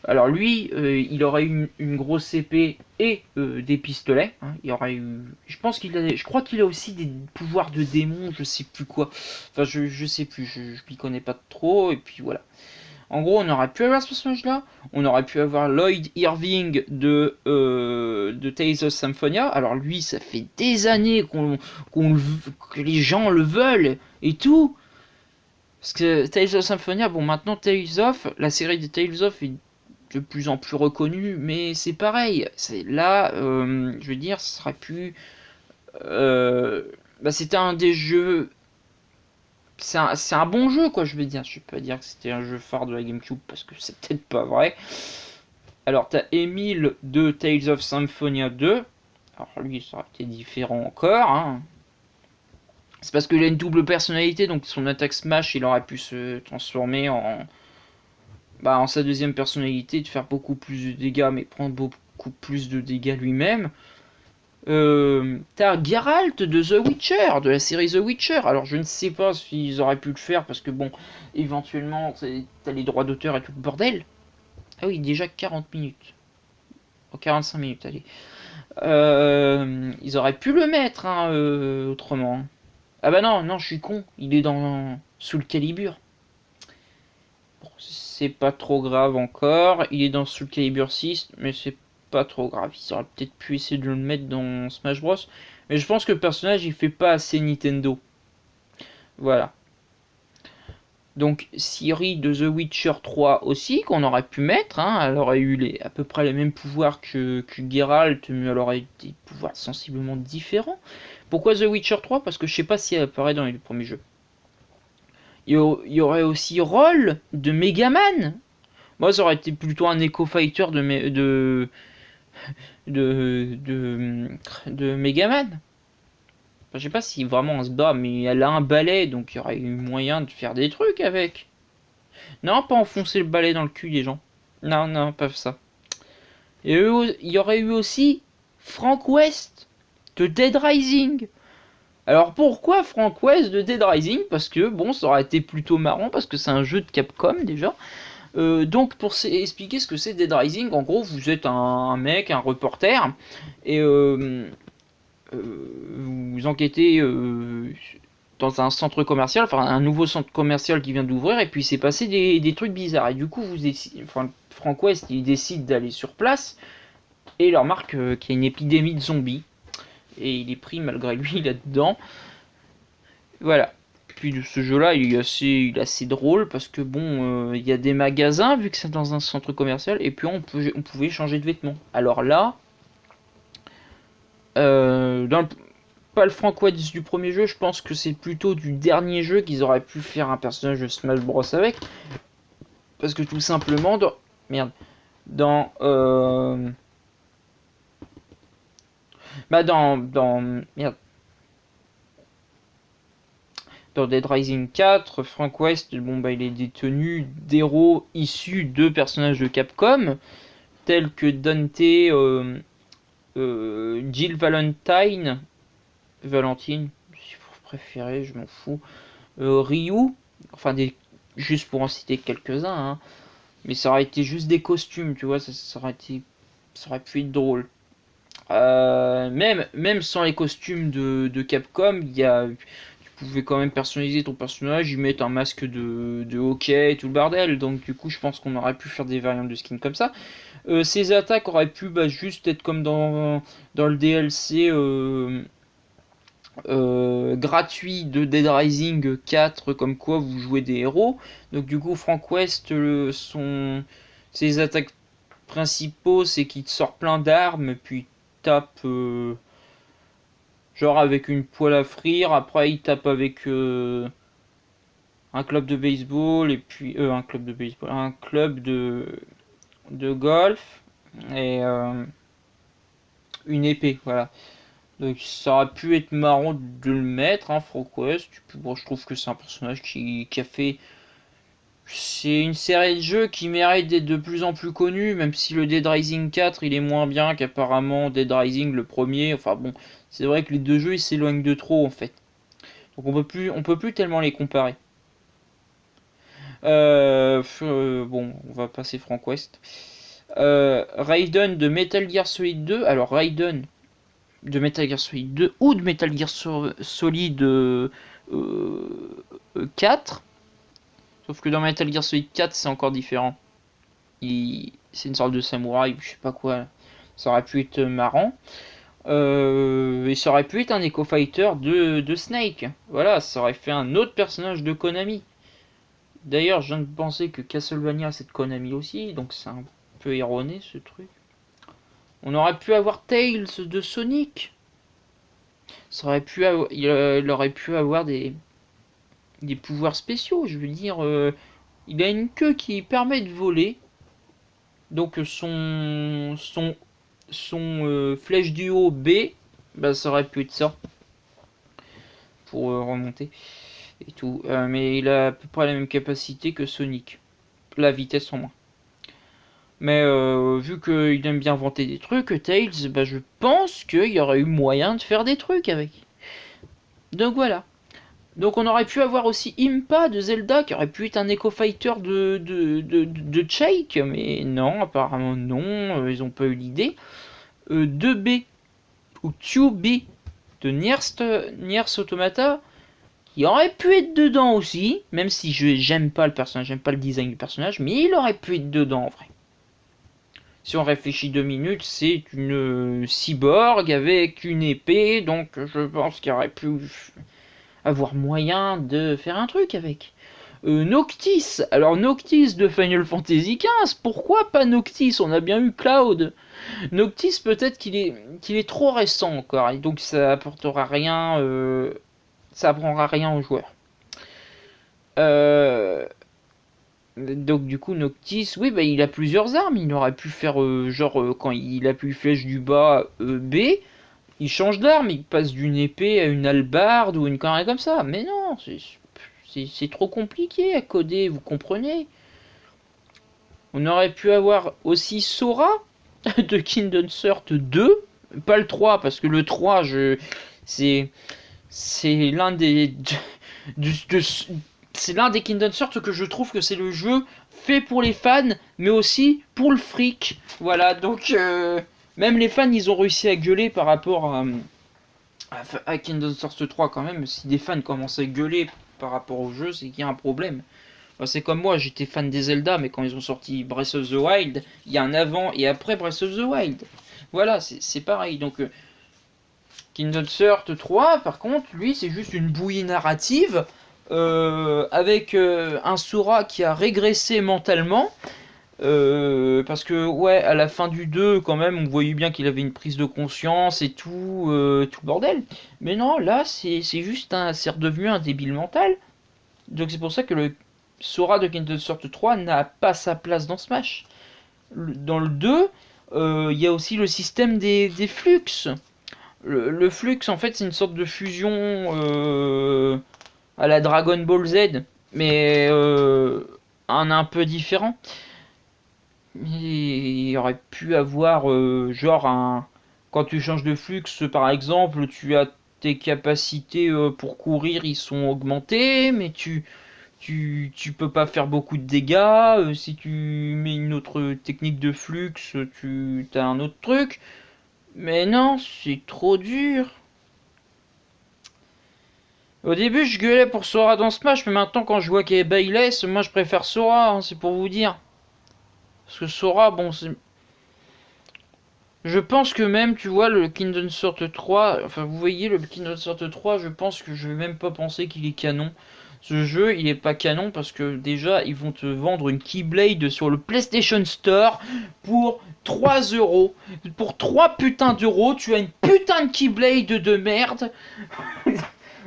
Alors lui, il aurait eu une grosse épée et des pistolets. Hein. Il aurait eu, je crois qu'il a aussi des pouvoirs de démon, je sais plus quoi. Enfin, je sais plus, je m'y connais pas trop. Et puis voilà. En gros, on aurait pu avoir ce personnage-là. On aurait pu avoir Lloyd Irving de Tales of Symphonia. Alors lui, ça fait des années que les gens le veulent et tout. Parce que Tales of Symphonia, bon maintenant Tales of, la série de Tales of est de plus en plus reconnue, mais c'est pareil. Là, je veux dire, ça aurait pu... c'était un des jeux c'est un bon jeu, quoi, je veux dire. Je peux pas dire que c'était un jeu phare de la GameCube parce que c'est peut-être pas vrai. Alors, t'as Emile de Tales of Symphonia 2. Alors, lui, ça aurait été différent encore. Hein. C'est parce qu'il a une double personnalité, donc son attaque smash, il aurait pu se transformer en sa deuxième personnalité, de faire beaucoup plus de dégâts, mais prendre beaucoup plus de dégâts lui-même. T'as Geralt de The Witcher, de la série The Witcher. Alors je ne sais pas s'ils auraient pu le faire, parce que bon, éventuellement, t'as les droits d'auteur et tout le bordel. Ah oui, déjà 40 minutes. Oh, 45 minutes, allez. Ils auraient pu le mettre, hein, autrement. Ah bah non, non, je suis con. Il est dans Soul Calibur. Bon, c'est pas trop grave encore. Il est dans Soul Calibur 6, mais c'est pas trop grave. Ils auraient peut-être pu essayer de le mettre dans Smash Bros. Mais je pense que le personnage, il fait pas assez Nintendo. Voilà. Donc Ciri de The Witcher 3 aussi, qu'on aurait pu mettre. Hein. Elle aurait eu à peu près les mêmes pouvoirs que Geralt, mais elle aurait eu des pouvoirs sensiblement différents. Pourquoi The Witcher 3? Parce que je sais pas si elle apparaît dans les premiers jeux. Il y aurait aussi Roll de Megaman. Moi, ça aurait été plutôt un Echo Fighter de Megaman. Enfin, je sais pas si vraiment on se bat, mais elle a un balai, donc il y aurait eu moyen de faire des trucs avec. Non, pas enfoncer le balai dans le cul des gens. Non, non, pas ça. Et il y aurait eu aussi Frank West de Dead Rising. Alors pourquoi Frank West de Dead Rising? Parce que bon, ça aurait été plutôt marrant, parce que c'est un jeu de Capcom déjà. Donc pour expliquer ce que c'est Dead Rising, en gros vous êtes un mec, un reporter, et vous enquêtez dans un centre commercial, enfin un nouveau centre commercial qui vient d'ouvrir, et puis c'est passé des trucs bizarres. Et du coup, Frank West il décide d'aller sur place, et il remarque qu'il y a une épidémie de zombies, et il est pris malgré lui là-dedans. Voilà. Puis ce jeu-là, il est assez drôle parce que bon, il y a des magasins vu que c'est dans un centre commercial et puis on pouvait changer de vêtements. Alors là, pas le Frank West du premier jeu, je pense que c'est plutôt du dernier jeu qu'ils auraient pu faire un personnage de Smash Bros avec, parce que tout simplement, merde, dans merde. Dans Dead Rising 4, Frank West, bon, bah, il est détenu d'héros issus de personnages de Capcom, tels que Dante, Jill Valentine, si vous préférez, je m'en fous, Ryu, enfin juste pour en citer quelques-uns, hein, mais ça aurait été juste des costumes, tu vois, ça aurait pu être drôle. Même sans les costumes de Capcom, tu pouvais quand même personnaliser ton personnage, y mettre un masque de hockey et tout le bordel. Donc du coup, je pense qu'on aurait pu faire des variantes de skin comme ça. Ces attaques auraient pu juste être comme dans le DLC gratuit de Dead Rising 4, comme quoi vous jouez des héros. Donc du coup, Frank West, ses attaques principaux, c'est qu'il te sort plein d'armes, puis il tape genre avec une poêle à frire. Après, il tape avec un club de baseball, et puis un club de golf et une épée, voilà. Donc ça aurait pu être marrant de le mettre, hein, Frank West. Bon, je trouve que c'est un personnage qui a fait. C'est une série de jeux qui mérite d'être de plus en plus connue, même si le Dead Rising 4 il est moins bien qu'apparemment Dead Rising le premier. Enfin bon, c'est vrai que les deux jeux ils s'éloignent de trop en fait. Donc on peut plus tellement les comparer. Bon, on va passer Frank West. Raiden de Metal Gear Solid 2. Alors Raiden de Metal Gear Solid 2 ou de Metal Gear Solid 4. Sauf que dans Metal Gear Solid 4 c'est encore différent. C'est une sorte de samouraï, je sais pas quoi. Ça aurait pu être marrant. Et ça aurait pu être un Echo Fighter de Snake. Voilà, ça aurait fait un autre personnage de Konami. D'ailleurs, je viens de penser que Castlevania c'est de Konami aussi, donc c'est un peu erroné ce truc. On aurait pu avoir Tails de Sonic. Il aurait pu avoir des pouvoirs spéciaux. Je veux dire, il a une queue qui permet de voler. Donc son flèche du haut B, bah, ça aurait pu être ça. pour remonter et tout. Mais il a à peu près la même capacité que Sonic. La vitesse en moins. Mais vu qu'il aime bien inventer des trucs, Tails, bah, je pense qu'il y aurait eu moyen de faire des trucs avec. Donc voilà. Donc on aurait pu avoir aussi Impa de Zelda, qui aurait pu être un Echo Fighter de Shake, mais non, apparemment non, ils ont pas eu l'idée. 2B, ou 2B, de Niers Automata, qui aurait pu être dedans aussi, même si j'aime pas le personnage, j'aime pas le design du personnage, mais il aurait pu être dedans en vrai. Si on réfléchit 2 minutes, c'est une cyborg avec une épée, donc je pense qu'il aurait pu avoir moyen de faire un truc avec. Noctis, alors Noctis de Final Fantasy XV, pourquoi pas Noctis? On a bien eu Cloud. Noctis, peut-être qu'il est trop récent encore, et donc ça apportera rien, ça apprendra rien aux joueurs. Donc du coup Noctis, oui bah il a plusieurs armes, il aurait pu faire quand il appuie flèche du bas B, il change d'arme, il passe d'une épée à une hallebarde ou une connerie comme ça. Mais non, c'est trop compliqué à coder, vous comprenez. On aurait pu avoir aussi Sora de Kingdom Hearts 2, pas le 3 parce que le 3 c'est l'un des c'est l'un des Kingdom Hearts que je trouve que c'est le jeu fait pour les fans, mais aussi pour le fric. Voilà, donc même les fans, ils ont réussi à gueuler par rapport à Kingdom Hearts 3 quand même. Si des fans commencent à gueuler par rapport au jeu, c'est qu'il y a un problème. Enfin, c'est comme moi, j'étais fan des Zelda, mais quand ils ont sorti Breath of the Wild, il y a un avant et après Breath of the Wild. Voilà, c'est pareil. Donc Kingdom Hearts 3, par contre, lui, c'est juste une bouillie narrative avec un Sora qui a régressé mentalement. Parce que, ouais, à la fin du 2, quand même, on voyait bien qu'il avait une prise de conscience et tout, tout le bordel. Mais non, là, c'est juste c'est redevenu un débile mental. Donc c'est pour ça que le Sora de Kingdom Hearts 3 n'a pas sa place dans Smash. Dans le 2, il y a aussi le système des flux. Le flux, en fait, c'est une sorte de fusion à la Dragon Ball Z, mais un peu différent. Il aurait pu avoir quand tu changes de flux, par exemple, tu as tes capacités pour courir, ils sont augmentées, mais tu peux pas faire beaucoup de dégâts. Si tu mets une autre technique de flux, tu as un autre truc. Mais non, c'est trop dur. Au début, je gueulais pour Sora dans Smash, mais maintenant, quand je vois qu'il y a Bayless, moi je préfère Sora, hein, c'est pour vous dire. Parce que Sora, bon, c'est. Je pense que même, tu vois, le Kingdom Hearts 3, enfin, vous voyez, le Kingdom Hearts 3, je pense que je vais même pas penser qu'il est canon. Ce jeu, il est pas canon parce que déjà, ils vont te vendre une Keyblade sur le PlayStation Store pour 3 euros. Pour 3 putains d'euros, tu as une putain de Keyblade de merde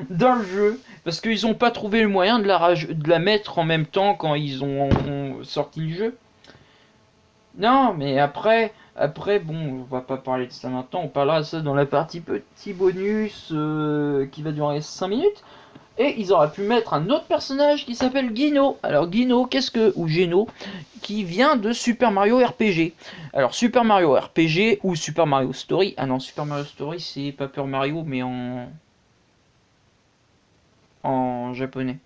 dans le jeu. Parce qu'ils ont pas trouvé le moyen de la mettre en même temps quand ils ont sorti le jeu. Non, mais après, bon, on va pas parler de ça maintenant, on parlera de ça dans la partie petit bonus qui va durer 5 minutes. Et ils auraient pu mettre un autre personnage qui s'appelle Gino. Alors Gino, ou Geno, qui vient de Super Mario RPG. Alors Super Mario RPG ou Super Mario Story. Ah non, Super Mario Story c'est Paper Mario mais en japonais.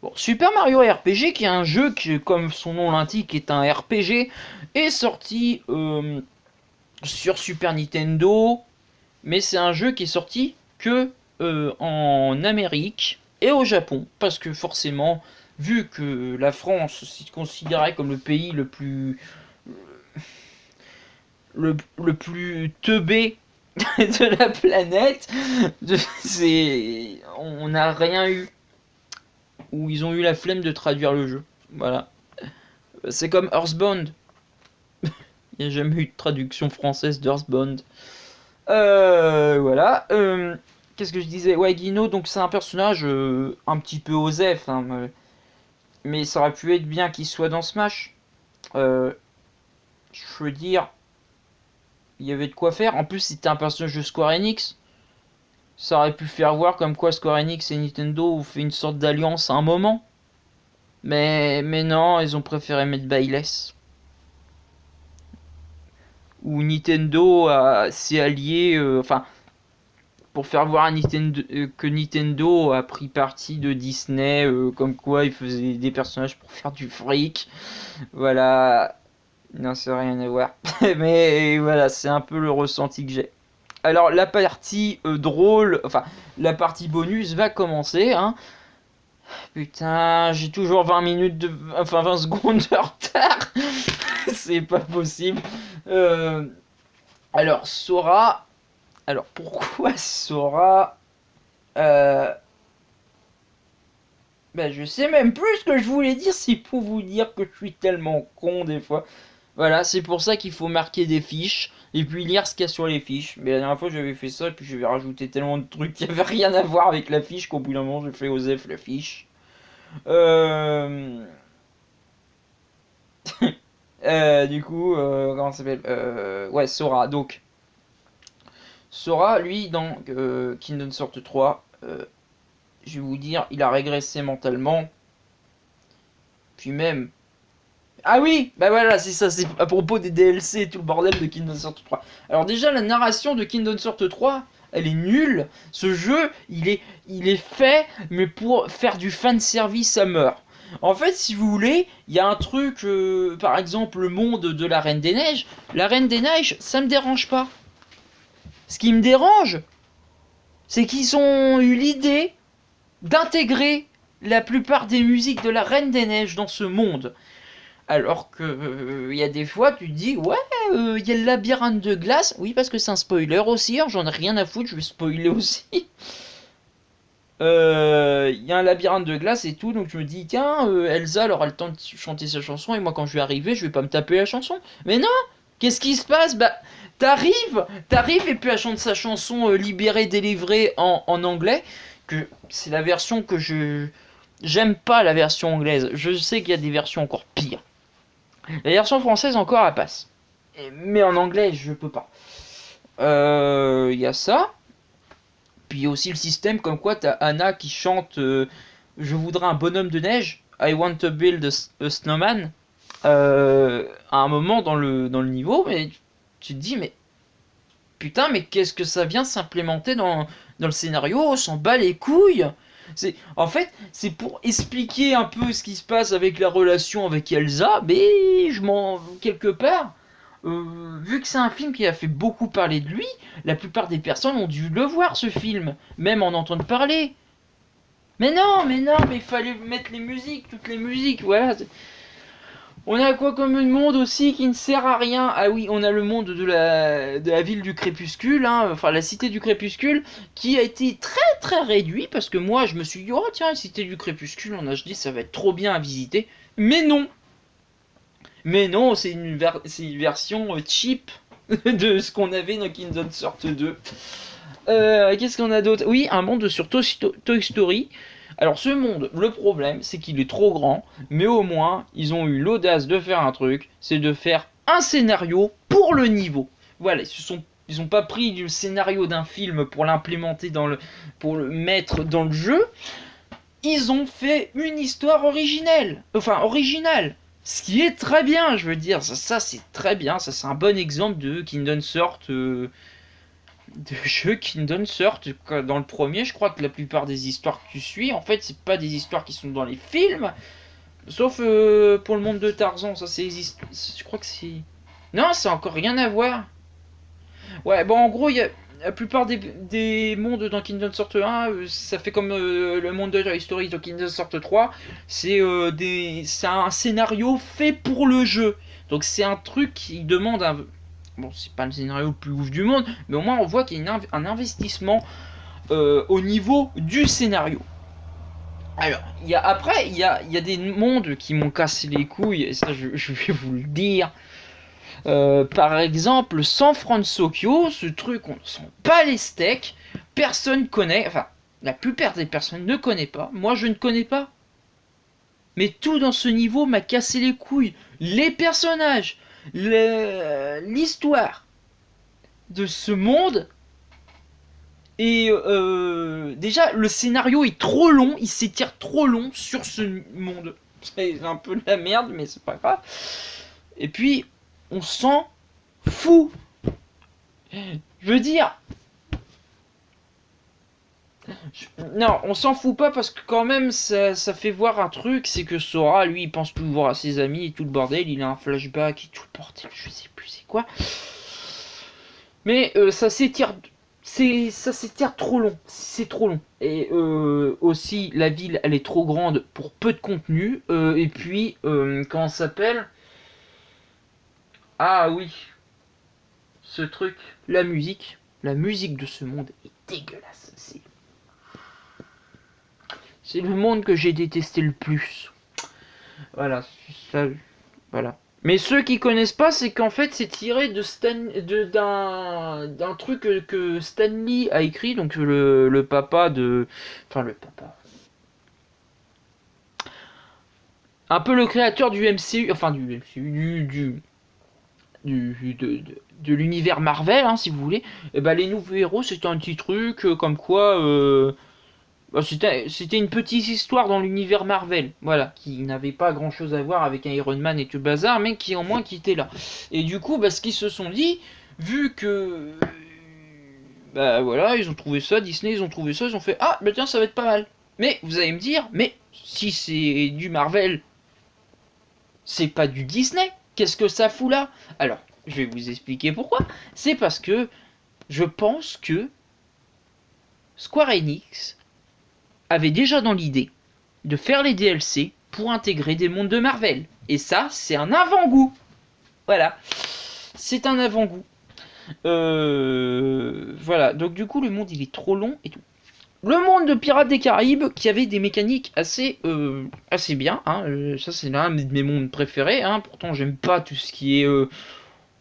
Bon, Super Mario RPG, qui est un jeu qui, comme son nom l'indique, est un RPG, est sorti sur Super Nintendo, mais c'est un jeu qui est sorti que en Amérique et au Japon, parce que forcément, vu que la France s'est considérée comme le pays le plus teubé de la planète, on n'a rien eu où ils ont eu la flemme de traduire le jeu. Voilà. C'est comme Earthbound. Il n'y a jamais eu de traduction française d'Earthbound. Voilà. Qu'est-ce que je disais? Ouais, Guino, donc c'est un personnage un petit peu osef. Hein, mais ça aurait pu être bien qu'il soit dans Smash. Je veux dire, il y avait de quoi faire. En plus, c'était un personnage de Square Enix. Ça aurait pu faire voir comme quoi Square Enix et Nintendo ont fait une sorte d'alliance à un moment. Mais non, ils ont préféré mettre Bayless. Où Nintendo s'est allié, enfin, pour faire voir à Nintendo, que Nintendo a pris parti de Disney, comme quoi ils faisaient des personnages pour faire du fric. Voilà. Non, c'est rien à voir. Mais voilà, c'est un peu le ressenti que j'ai. Alors, la partie drôle, enfin, la partie bonus va commencer, hein. Putain, j'ai toujours 20 minutes de... Enfin, 20 secondes de retard. C'est pas possible. Euh, alors, Sora... Alors, pourquoi Sora... Euh... Ben, je sais même plus ce que je voulais dire, c'est pour vous dire que je suis tellement con des fois. Voilà, c'est pour ça qu'il faut marquer des fiches et puis lire ce qu'il y a sur les fiches. Mais la dernière fois j'avais fait ça et puis j'avais rajouté tellement de trucs qui avaient rien à voir avec la fiche qu'au bout d'un moment j'ai fait Osef la fiche. Euh... du coup, comment ça s'appelle ouais, Sora. Donc, Sora, lui, dans Kingdom Hearts 3, je vais vous dire, il a régressé mentalement. Puis même, ah oui, bah voilà, c'est ça, c'est à propos des DLC et tout le bordel de Kingdom Hearts 3. Alors déjà, la narration de Kingdom Hearts 3, elle est nulle. Ce jeu, il est fait, mais pour faire du fan service à mort. En fait, si vous voulez, il y a un truc, par exemple, le monde de la Reine des Neiges. La Reine des Neiges, ça me dérange pas. Ce qui me dérange, c'est qu'ils ont eu l'idée d'intégrer la plupart des musiques de la Reine des Neiges dans ce monde. Alors que il y a des fois, tu te dis, ouais, il y a le labyrinthe de glace. Oui, parce que c'est un spoiler aussi, alors j'en ai rien à foutre, je vais spoiler aussi. Il y a un labyrinthe de glace et tout, donc je me dis, tiens, Elsa, elle aura le temps de chanter sa chanson, et moi quand je vais arriver, je vais pas me taper la chanson. Mais non, qu'est-ce qui se passe? Bah, t'arrives, et puis elle chante sa chanson libérée, délivrée en anglais, que c'est la version que je... J'aime pas la version anglaise, je sais qu'il y a des versions encore pires. La version française encore elle passe. Mais en anglais je peux pas. Il y a ça. Puis il y a aussi le système comme quoi t'as Anna qui chante je voudrais un bonhomme de neige. I want to build a snowman. À un moment dans le niveau, mais tu te dis mais putain mais qu'est-ce que ça vient s'implémenter dans le scénario? On s'en bat les couilles. En fait, c'est pour expliquer un peu ce qui se passe avec la relation avec Elsa, mais quelque part, vu que c'est un film qui a fait beaucoup parler de lui, la plupart des personnes ont dû le voir ce film, même en entendre parler. Mais non, mais il fallait mettre les musiques, toutes les musiques, voilà. On a quoi comme un monde aussi qui ne sert à rien? Ah oui, on a le monde de la ville du crépuscule, hein, enfin la cité du crépuscule, qui a été très très réduit, parce que moi je me suis dit, oh tiens, la cité du crépuscule en HD, ça va être trop bien à visiter. Mais non! Mais non, c'est une version cheap de ce qu'on avait dans Kingdom Hearts 2. Qu'est-ce qu'on a d'autre? Oui, un monde sur Toy Story. Alors ce monde, le problème, c'est qu'il est trop grand, mais au moins, ils ont eu l'audace de faire un truc, c'est de faire un scénario pour le niveau. Voilà, ils ont pas pris du scénario d'un film pour l'implémenter pour le mettre dans le jeu. Ils ont fait une histoire originelle, enfin originale. Ce qui est très bien, je veux dire, ça c'est très bien, ça c'est un bon exemple de Kingdom Hearts, de jeu Kingdom Hearts. Dans le premier, je crois que la plupart des histoires que tu suis, en fait, c'est pas des histoires qui sont dans les films, sauf pour le monde de Tarzan, ça c'est, je crois que c'est, non, c'est encore rien à voir. Ouais, bon, en gros, il y a la plupart des mondes dans Kingdom Hearts 1, ça fait comme le monde de Toy Story dans Kingdom Hearts 3, c'est un scénario fait pour le jeu. Donc c'est un truc qui demande un... Bon, c'est pas le scénario le plus ouf du monde, mais au moins on voit qu'il y a un investissement au niveau du scénario. Alors, après, il y a des mondes qui m'ont cassé les couilles, et ça je vais vous le dire. Par exemple, San Francisco, ce truc, on ne sent pas les steaks, personne connaît, enfin, la plupart des personnes ne connaissent pas, moi je ne connais pas. Mais tout dans ce niveau m'a cassé les couilles. Les personnages, l'histoire de ce monde, Et déjà, le scénario est trop long, il s'étire trop long sur ce monde. C'est un peu de la merde, mais c'est pas grave. Et puis, on s'en fout. Je veux dire, non, on s'en fout pas parce que quand même ça fait voir un truc, c'est que Sora, lui, il pense toujours à ses amis et tout le bordel, il a un flashback et tout le bordel, je sais plus c'est quoi. Mais ça s'étire, ça s'étire trop long, c'est trop long. Et aussi la ville, elle est trop grande pour peu de contenu. Et puis comment ça s'appelle? Ah oui, ce truc, la musique de ce monde est dégueulasse. C'est le monde que j'ai détesté le plus. Voilà, ça, voilà. Mais ceux qui connaissent pas, c'est qu'en fait c'est tiré d'un truc que Stan Lee a écrit, donc le papa de, enfin le papa, un peu le créateur du MCU, enfin du MCU, de l'univers Marvel, hein, si vous voulez. Et ben les nouveaux héros, c'est un petit truc comme quoi. C'était une petite histoire dans l'univers Marvel, voilà, qui n'avait pas grand chose à voir avec un Iron Man et tout le bazar, mais qui au moins qui était là. Et du coup, ce qu'ils se sont dit, vu que. Bah voilà, ils ont trouvé ça, Disney, ils ont trouvé ça, ils ont fait ah, bah tiens, ça va être pas mal. Mais vous allez me dire, mais si c'est du Marvel, c'est pas du Disney, qu'est-ce que ça fout là? Alors, je vais vous expliquer pourquoi. C'est parce que je pense que Square Enix avait déjà dans l'idée de faire les DLC pour intégrer des mondes de Marvel. Et ça, c'est un avant-goût. Voilà. C'est un avant-goût. Voilà. Donc du coup, le monde, il est trop long et tout. Le monde de Pirates des Caraïbes, qui avait des mécaniques assez bien. Hein. Ça, c'est l'un de mes mondes préférés. Hein. Pourtant, j'aime pas tout ce qui est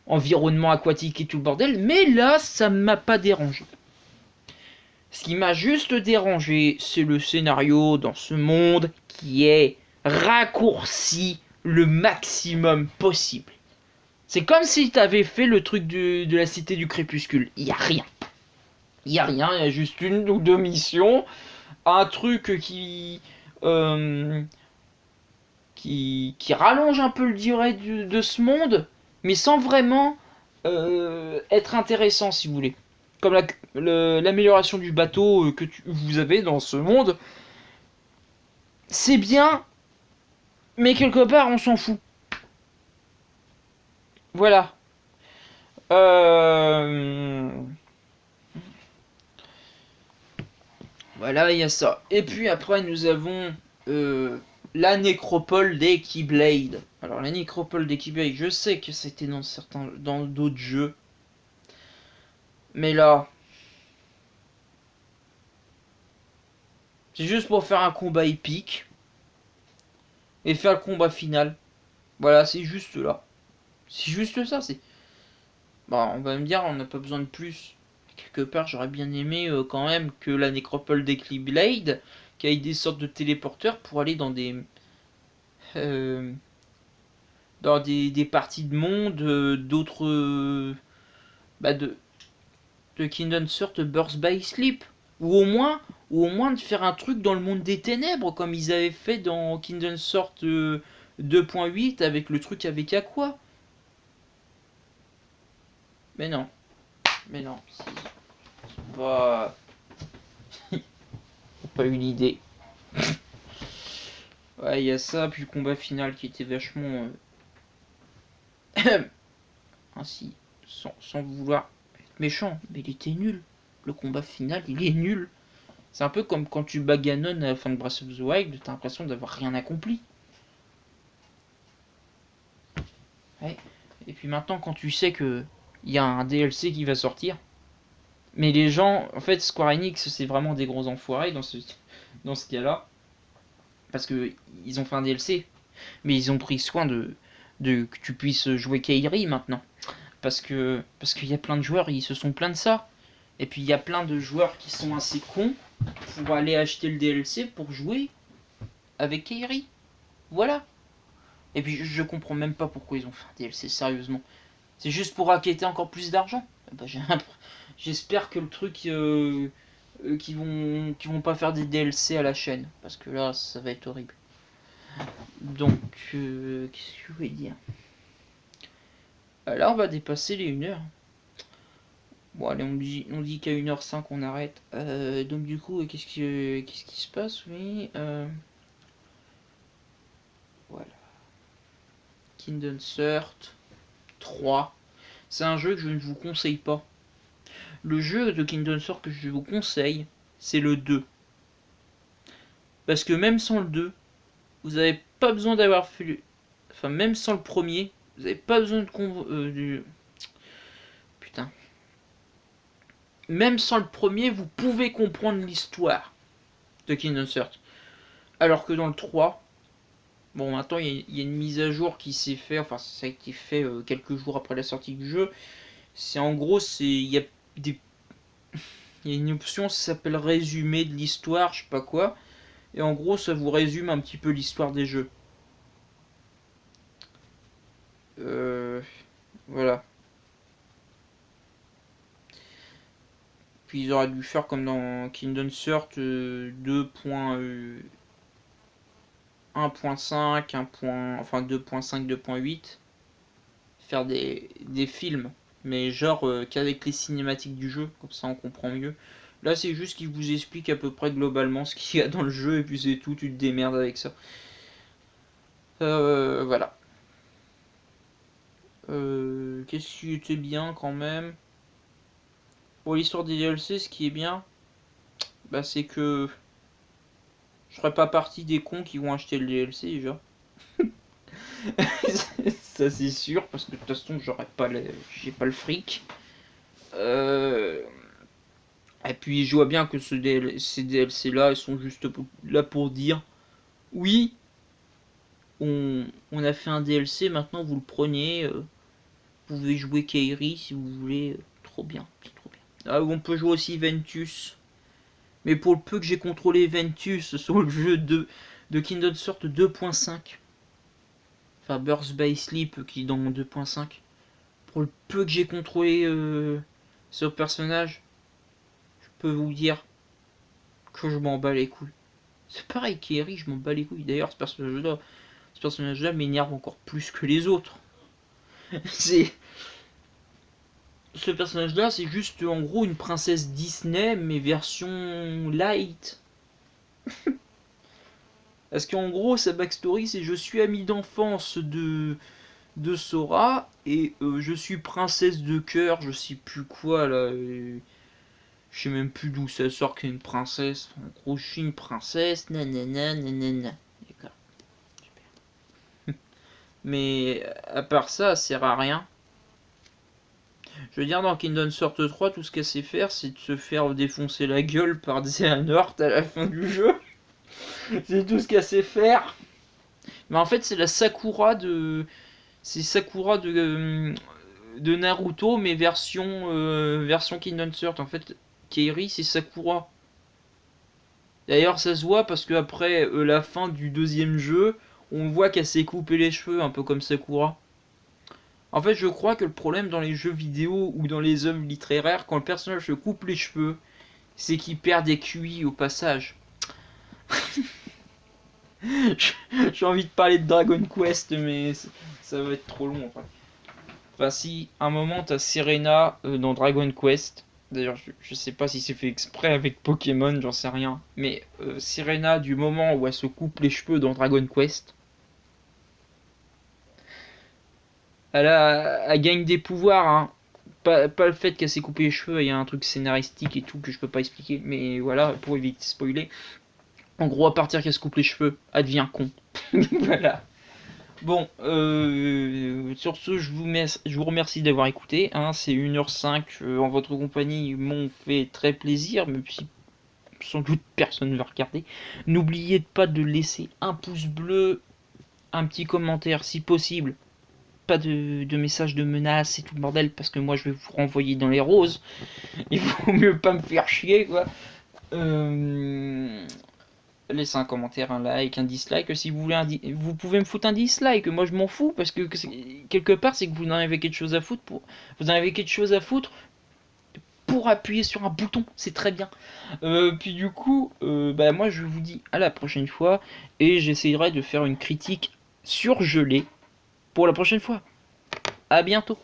environnement aquatique et tout le bordel. Mais là, ça m'a pas dérangé. Ce qui m'a juste dérangé, c'est le scénario dans ce monde qui est raccourci le maximum possible. C'est comme si tu avais fait le truc de la cité du crépuscule. Il n'y a rien. Il n'y a rien, il y a juste une ou deux missions. Un truc qui rallonge un peu le durée de ce monde, mais sans vraiment être intéressant, si vous voulez. Comme l'amélioration du bateau que vous avez dans ce monde, c'est bien, mais quelque part on s'en fout. Voilà. Voilà, il y a ça. Et puis après, nous avons la nécropole des Keyblade. Alors, la nécropole des Keyblade, je sais que c'était dans d'autres jeux. Mais là, c'est juste pour faire un combat épique. Et faire le combat final. Voilà, c'est juste là. C'est juste ça, c'est... Bon, on va me dire, on n'a pas besoin de plus. Quelque part, j'aurais bien aimé quand même que la nécropole des Keyblade, qui ait des sortes de téléporteurs pour aller dans euh, des parties de monde d'autres de Kingdom Hearts Birth by Sleep, ou au moins de faire un truc dans le monde des ténèbres comme ils avaient fait dans Kingdom Hearts 2.8 avec le truc avec Aqua. Mais non, c'est pas pas une idée. Ouais, il y a ça, puis le combat final qui était vachement ainsi, sans vouloir être méchant, mais il était nul. Le combat final, il est nul. C'est un peu comme quand tu bats Ganon à la fin de Breath of the Wild, t'as l'impression d'avoir rien accompli. Ouais. Et puis maintenant, quand tu sais que il y a un DLC qui va sortir, mais les gens, en fait, Square Enix, c'est vraiment des gros enfoirés dans ce cas-là, parce que ils ont fait un DLC, mais ils ont pris soin que tu puisses jouer Kairi maintenant. Parce qu'il y a plein de joueurs, ils se sont plaints de ça. Et puis il y a plein de joueurs qui sont assez cons pour aller acheter le DLC pour jouer avec Kairi. Voilà. Et puis je comprends même pas pourquoi ils ont fait un DLC, sérieusement. C'est juste pour raqueter encore plus d'argent. Bah, j'espère que le truc qui vont pas faire des DLC à la chaîne, parce que là ça va être horrible. Donc qu'est-ce que je voulais dire? Là on va dépasser les 1 heure. Bon allez, on dit qu'à 1h05 on arrête. Donc du coup qu'est-ce qui se passe? Oui, voilà. Kingdom Hearts 3. C'est un jeu que je ne vous conseille pas. Le jeu de Kingdom Hearts que je vous conseille, c'est le 2. Parce que même sans le 2, vous n'avez pas besoin d'avoir fait... Enfin, même sans le premier, vous n'avez pas besoin de... Putain. Même sans le premier, vous pouvez comprendre l'histoire de Kingdom Hearts. Alors que dans le 3... Bon, maintenant, il y a une mise à jour qui s'est fait... Enfin, ça a été fait quelques jours après la sortie du jeu. C'est en gros, il y a une option, ça s'appelle résumé de l'histoire, je sais pas quoi. Et en gros, ça vous résume un petit peu l'histoire des jeux. Voilà. Puis ils auraient dû faire comme dans Kingdom Hearts 1.5, enfin 2.5, 2.8. Faire des films. Mais genre qu'avec les cinématiques du jeu. Comme ça on comprend mieux. Là c'est juste qu'ils vous expliquent à peu près globalement ce qu'il y a dans le jeu. Et puis c'est tout, tu te démerdes avec ça. Voilà. Qu'est-ce qui était bien quand même? Pour l'histoire des DLC, ce qui est bien, bah c'est que je ferai pas partie des cons qui vont acheter le DLC déjà. Ça c'est sûr, parce que de toute façon j'ai pas le fric. Et puis je vois bien que ces DLC là, ils sont juste là pour dire oui, on a fait un DLC, maintenant vous le prenez, vous pouvez jouer Kairi si vous voulez, trop bien, c'est trop bien. Ah, on peut jouer aussi Ventus. Mais pour le peu que j'ai contrôlé Ventus sur le jeu de Kingdom Hearts 2.5, enfin Birth by Sleep qui est dans 2.5, pour le peu que j'ai contrôlé ce personnage, je peux vous dire que je m'en bats les couilles. C'est pareil Kairi, je m'en bats les couilles. D'ailleurs, ce personnage-là m'énerve encore plus que les autres. C'est... Ce personnage-là, c'est juste en gros une princesse Disney, mais version light. Parce qu'en gros, sa backstory, c'est je suis ami d'enfance de Sora et je suis princesse de cœur, je sais plus quoi là. Je sais même plus d'où ça sort qu'une princesse. En gros, je suis une princesse, nanana, nanana. D'accord, super. Mais à part ça, ça sert à rien. Je veux dire, dans Kingdom Hearts 3, tout ce qu'elle sait faire, c'est de se faire défoncer la gueule par Xehanort à la fin du jeu. C'est tout ce qu'elle sait faire. Mais en fait, c'est la Sakura de... C'est Sakura de Naruto, mais version Kingdom Hearts. En fait, Kairi, c'est Sakura. D'ailleurs, ça se voit parce qu'après la fin du deuxième jeu, on voit qu'elle s'est coupé les cheveux, un peu comme Sakura. En fait, je crois que le problème dans les jeux vidéo ou dans les œuvres littéraires, quand le personnage se coupe les cheveux, c'est qu'il perd des QI au passage. J'ai envie de parler de Dragon Quest, mais ça va être trop long. Enfin, si, à un moment, t'as Serena dans Dragon Quest. D'ailleurs, je sais pas si c'est fait exprès avec Pokémon, j'en sais rien. Mais Serena, du moment où elle se coupe les cheveux dans Dragon Quest, elle gagne des pouvoirs, hein. Pas le fait qu'elle s'est coupé les cheveux, il y a un truc scénaristique et tout que je peux pas expliquer. Mais voilà, pour éviter de spoiler. En gros, à partir qu'elle se coupe les cheveux, elle devient con. Voilà. Bon, sur ce, je vous remercie d'avoir écouté. Hein, c'est 1h05 en votre compagnie, ils m'ont fait très plaisir, même si sans doute personne ne va regarder. N'oubliez pas de laisser un pouce bleu, un petit commentaire si possible. Pas de messages de menaces et tout le bordel, parce que moi je vais vous renvoyer dans les roses. Il vaut mieux pas me faire chier, quoi. laissez un commentaire, un like, un dislike. Si vous voulez, vous pouvez me foutre un dislike. Moi, je m'en fous parce que quelque part, c'est que vous en avez quelque chose à foutre vous en avez quelque chose à foutre pour appuyer sur un bouton. C'est très bien. Puis du coup, bah moi, je vous dis à la prochaine fois et j'essayerai de faire une critique surgelée pour la prochaine fois. À bientôt.